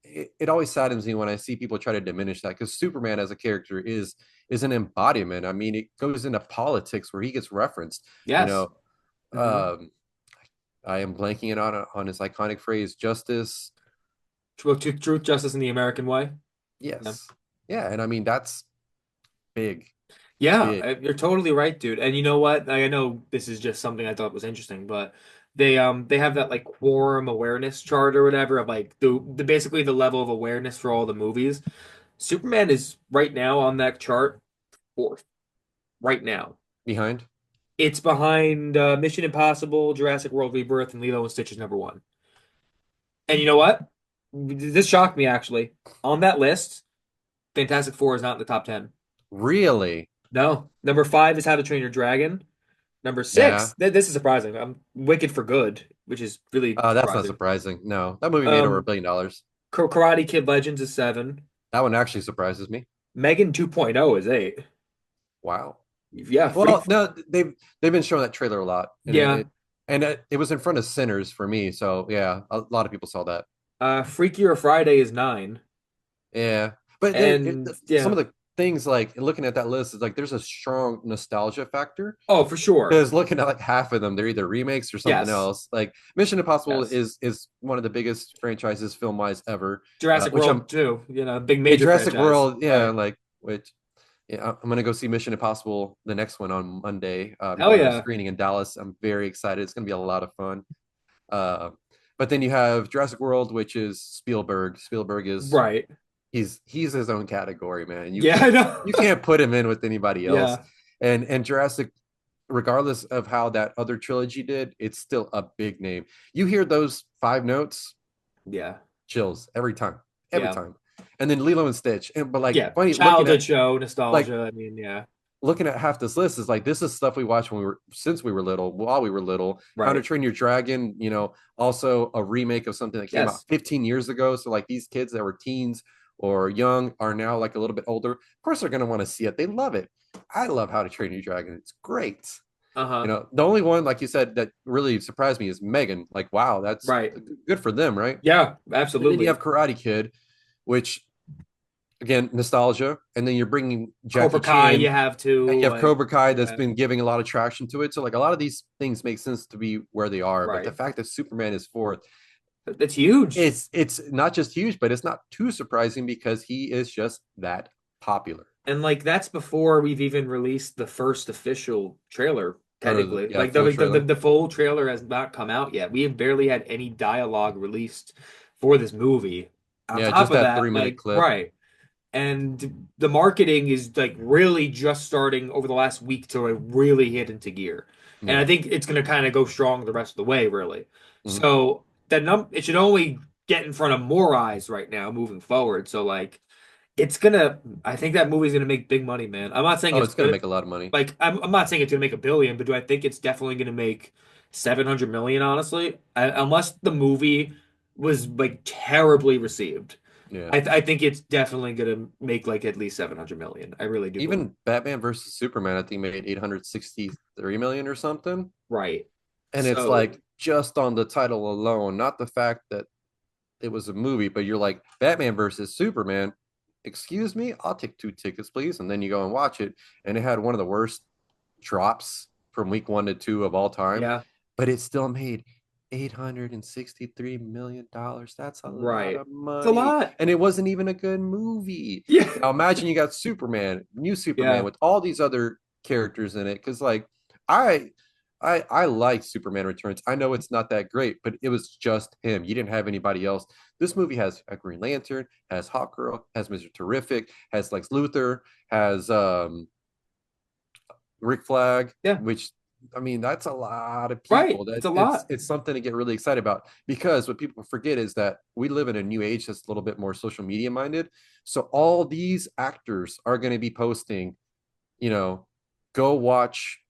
it always saddens me when I see people try to diminish that, because Superman as a character is an embodiment. I mean, it goes into politics where he gets referenced. You Yes. know, Hmm. um, I am blanking on his iconic phrase, "justice." Truth, justice, in the American way. Yeah. Yes, yeah, and I mean that's big, Yeah, big you're totally right, dude. And you know what? I know this is just something I thought was interesting, but they have that like quorum awareness chart or whatever of like the basically the level of awareness for all the movies. Superman is right now on that chart fourth. Right now. behind. It's behind Mission Impossible, Jurassic World Rebirth, and Lilo and Stitch is number one. And you know what? This shocked me actually. On that list, Fantastic Four is not in the top 10. Really? No. Number five is How to Train Your Dragon. Number Yeah. six, this is surprising. Wicked for Good, which is really That's not surprising. surprising. No, that movie made over $1 Um, billion. Karate Kid Legends is seven. That one actually surprises me. Megan 2.0 is eight. Wow. Yeah, Well, no, they've been showing that trailer a lot, and yeah. it was in front of Sinners for me. So yeah, a lot of people saw that. Freakier Friday is nine. Yeah, but And some yeah. of the things, like looking at that list, is like there's a strong nostalgia factor, Oh, for sure. because looking at like half of them, they're either remakes or something Yes. else. Like Mission Impossible Yes. is one of the biggest franchises film wise ever, Jurassic which World I'm too. Big yeah, major Jurassic franchise. World, yeah, Right. like which. Yeah, I'm gonna go see Mission Impossible, the next one, on Monday. I'm Hell going to a yeah. screening in Dallas. I'm very excited. It's gonna be a lot of fun. Uh, but then you have Jurassic World, which is Spielberg. Spielberg is Right. he's his own category, man. Yeah, I know. You can't put him in with anybody else. Yeah. And Jurassic, regardless of how that other trilogy did, it's still a big name. You hear those five notes, Yeah. chills every Yeah. time. And then Lilo and Stitch. And but like Yeah. funny Childhood show, like nostalgia. I mean, yeah. looking at half this list, is like this is stuff we watched when we were since we were little, while we were little. How to Right. Train Your Dragon, also a remake of something that came out Yes. 15 years ago. So like these kids that were teens or young are now like a little bit older. Of course they're gonna want to see it. They love it. I love How to Train Your Dragon. It's great. Uh-huh. The only one, like you said, that really surprised me is Megan. Like, wow, that's Right. good for them, right? Yeah, And then you absolutely. have Karate Kid, which again, nostalgia. And then you're bringing Jackie Cobra Kai, Chan, you have to and you have like, Cobra Kai that's yeah. been giving a lot of traction to it. So like a lot of these things make sense to be where they are. But the Right. fact that Superman is fourth, That's huge. it's not just huge, but it's not too surprising because he is just that popular. And like that's before we've even released the first official trailer, Or technically. yeah, Like full trailer. the full trailer has not come out yet. We have barely had any dialogue released for this movie. On Yeah, top just of that that, 3 minute like clip. right. And the marketing is like really just starting over the last week to like really hit into gear. And I Yeah. think it's gonna kind of go strong the rest of the way, really. Mhm. So it should only get in front of more eyes right now moving forward. So like it's gonna I think that movie's gonna make big money, man. I'm not saying Oh, it's it's gonna good. make a lot of money. Like I'm not saying it's gonna make a billion, but do I think it's definitely gonna make 700 million, honestly? Unless the movie was like terribly received. Yeah. I think it's definitely gonna make like at least 700 million. I really do believe. Even Batman versus Superman, I think made 863 million or something. Right. And it's So like just on the title alone, not the fact that it was a movie, but you're like Batman versus Superman. Excuse me, I'll take 2 tickets, please. And then you go and watch it, and it had one of the worst drops from week 1 to 2 of all time, yeah, but it still made $863 million. That's a lot right. of It's a money, lot. and it wasn't even a good movie. Yeah. Now imagine you got Superman, new Superman Yeah. with all these other characters in it, because like I I like Superman Returns. I know it's not that great, but it was just him. You didn't have anybody else. This movie has a Green Lantern, has Hawkgirl, has Mr. Terrific, has Lex Luthor, has Rick Flag, Yeah. which I mean that's a lot of Right. people. That It's a lot. it's something to get really excited about, because what people forget is that we live in a new age that's a little bit more social media minded. So all these actors are going to be posting, you know, go watch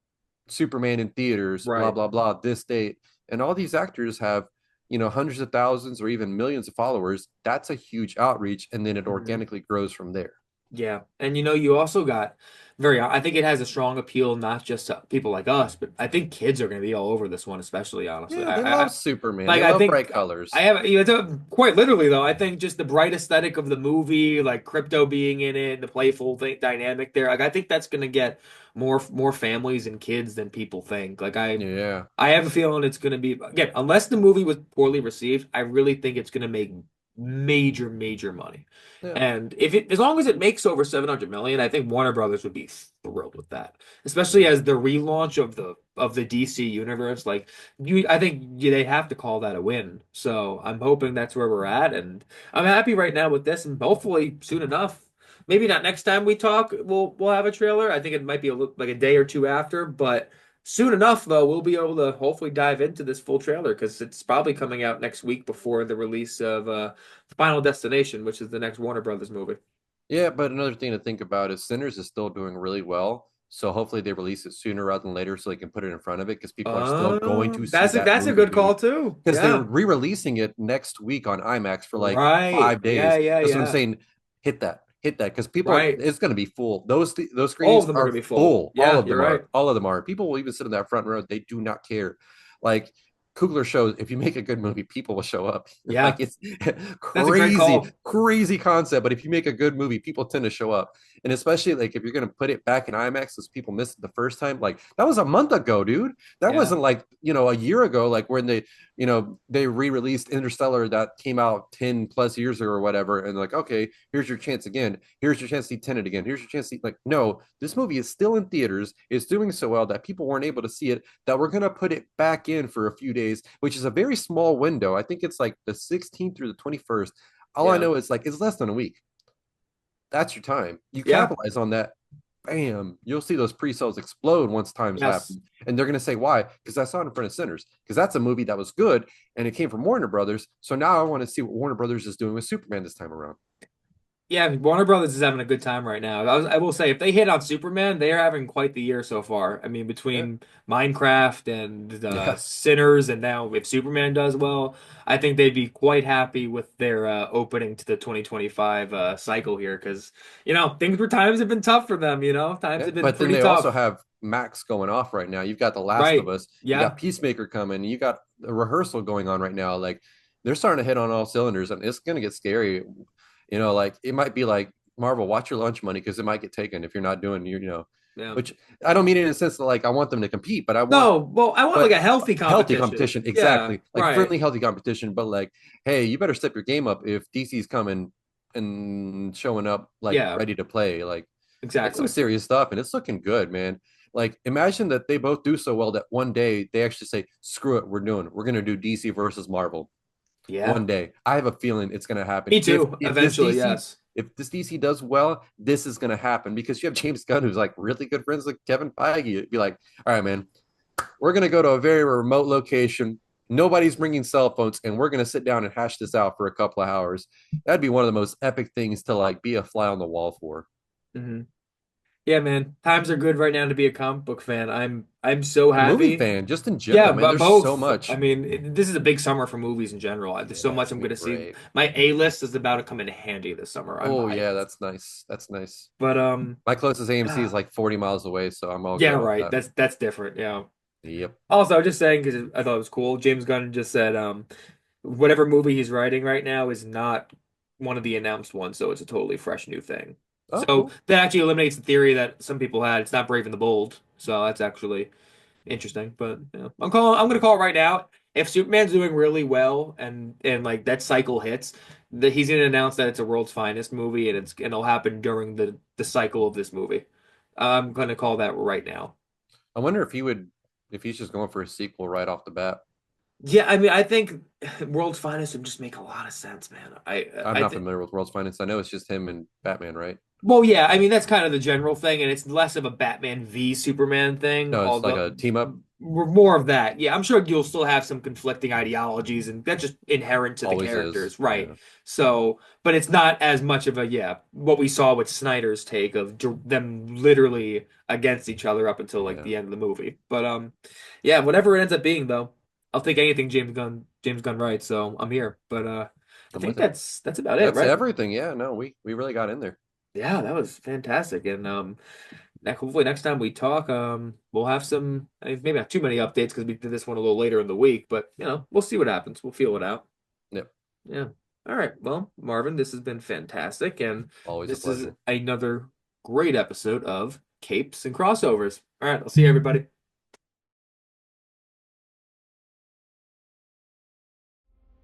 Superman in theaters, blah Right. blah blah, this date, and all these actors have, hundreds of thousands or even millions of followers. That's a huge outreach, and then it Mhm. organically grows from there. Yeah. And you also got I think it has a strong appeal not just to people like us, but I think kids are going to be all over this one, especially honestly. Yeah, they love I Superman. like They I love bright think I colors. have quite literally though. I think just the bright aesthetic of the movie, like crypto being in it, the playful thing dynamic there. Like I think that's going to get more families and kids than people think. Yeah, I have a feeling it's going to be again, unless the movie was poorly received, I really think it's going to make major money. yeah, And if it as long as it makes over 700 million, I think Warner Brothers would be thrilled with that. Especially yeah. as the relaunch of the DC universe, like I think they have to call that a win. So I'm hoping that's where we're at, and I'm happy right now with this, and hopefully soon enough, maybe not next time we talk, we'll have a trailer. I think it might be like a day or two after, but soon enough though, we'll be able to hopefully dive into this full trailer because it's probably coming out next week before the release of Final Destination, which is the next Warner Brothers movie. Yeah, but another thing to think about is Sinners is still doing really well. So hopefully they release it sooner rather than later so they can put it in front of it, because people are still going to see that That's a movie, good call dude. too. Because they're Yeah. re-releasing it next week on IMAX for like Right. 5 days. That's what I'm Yeah. saying. Hit that, because people are. Right. It's going to be full. Those All of screenings them are are gonna be full. full. All Yeah, of you're them right. are. All of them are. People will even sit in that front row. They do not care. Like Kugler shows, if you make a good movie, people will show up. Like Yeah. it's That's a great crazy, call. crazy concept. But if you make a good movie, people tend to show up. And especially like if you're gonna put it back in IMAX, as people missed it the first time, like that was a month ago, dude. That Yeah. wasn't like a year ago, like when they re-released Interstellar that came out 10 plus years ago or whatever, and like, okay, here's your chance again. Here's your chance to see Tenet again. Here's your chance to see, like, no, this movie is still in theaters. It's doing so well that people weren't able to see it, that we're gonna put it back in for a few days, which is a very small window. I think it's like the 16th through the 21st. All I Yeah. know is like it's less than a week. That's your time. You Yeah. capitalize on that. Bam, you'll see those pre-sales explode once times Yes. happen. And they're going to say, why? Because I saw it in front of Sinners. Because that's a movie that was good and it came from Warner Brothers. So now I want to see what Warner Brothers is doing with Superman this time around. Yeah, Warner Brothers is having a good time right now. I will say, if they hit on Superman, they are having quite the year so far. I mean, Yeah. between Minecraft and Yeah. Sinners, and now if Superman does well, I think they'd be quite happy with their opening to the 2025 cycle here. Because times have been tough for them. Times Yeah. have been But then pretty they also tough. have Max going off right now. You've got The Last of Right? Us. You Yeah. got Peacemaker coming. You got a rehearsal going on right now. Like they're starting to hit on all cylinders, and it's going to get scary. Like it might be like Marvel, watch your lunch money, because it might get taken if you're not doing Yeah. which I don't mean it in a sense that like I want them to compete, but I want No, well, I want like but a healthy healthy competition. competition, Yeah. exactly, like Right. friendly, healthy competition. But like, hey, you better step your game up if DC's coming and showing up like Yeah. ready to play. Like, It's some Exactly. serious stuff, and it's looking good, man. Like, imagine that they both do so well that one day they actually say, "Screw it, we're gonna do DC versus Marvel." Yeah. One day, I have a feeling it's gonna happen. Me too. Eventually, yes. If this DC does well, this is gonna happen because you have James Gunn, who's like really good friends with Kevin Feige. It'd be like, all right, man, we're gonna go to a very remote location. Nobody's bringing cell phones, and we're gonna sit down and hash this out for a couple of hours. That'd be one of the most epic things to like be a fly on the wall for. Hmm. Yeah, man. Times are good right now to be a comic book fan. I'm so A movie happy. fan, just in Yeah, general, man. but There's so both. I much. mean, this is a big summer for movies in general. There's so Yeah, much it's I'm gonna going be to see. great. My A list is about to come in handy this summer. I'm Oh yeah, hyped. that's nice. That's nice. But My closest AMC is ah, like 40 miles away, so I'm all yeah, good off right. that. That's different. Yeah. Yep. Also, I was just saying because I thought it was cool. James Gunn just said whatever movie he's writing right now is not one of the announced ones, so it's a totally fresh new thing. Oh, So cool. that actually eliminates the theory that some people had. It's not Brave and the Bold, so that's actually interesting. But yeah. I'm gonna call it right now. If Superman's doing really well and like that cycle hits, that he's gonna announce that it's a world's finest movie and it'll happen during the cycle of this movie. I'm gonna call that right now. I wonder if he's just going for a sequel right off the bat. Yeah, I mean, I think World's Finest would just make a lot of sense, man. I'm I not think. familiar with World's Finest. I know it's just him and Batman, right? Well, yeah, I mean that's kind of the general thing, and it's less of a Batman v Superman thing, No, it's like although a team up. more of that. Yeah, I'm sure you'll still have some conflicting ideologies, and that's just inherent to the Always is. characters, right? Yeah. So, but it's not as much of a yeah, what we saw with Snyder's take of them literally against each other up until like Yeah. the end of the movie. But yeah, whatever it ends up being though, I'll take anything James Gunn writes, so I'm here. But I I'm think with it. that's about it, That's right? everything. Yeah, no, we really got in there. Yeah, that was fantastic. And hopefully next time we talk, we'll have some maybe not too many updates because we did this one a little later in the week, but we'll see what happens. We'll feel it out. Yep. Yeah. All right. Well, Marvin, this has been fantastic, and Always a this is pleasure. another great episode of Capes and Crossovers. All right, I'll see you everybody.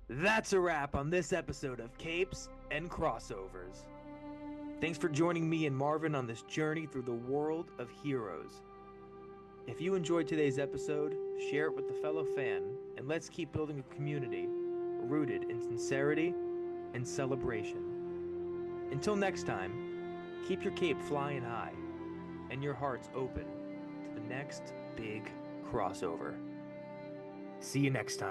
That's a wrap on this episode of Capes and Crossovers. Thanks for joining me and Marvin on this journey through the world of heroes. If you enjoyed today's episode, share it with a fellow fan, and let's keep building a community rooted in sincerity and celebration. Until next time, keep your cape flying high and your hearts open to the next big crossover. See you next time.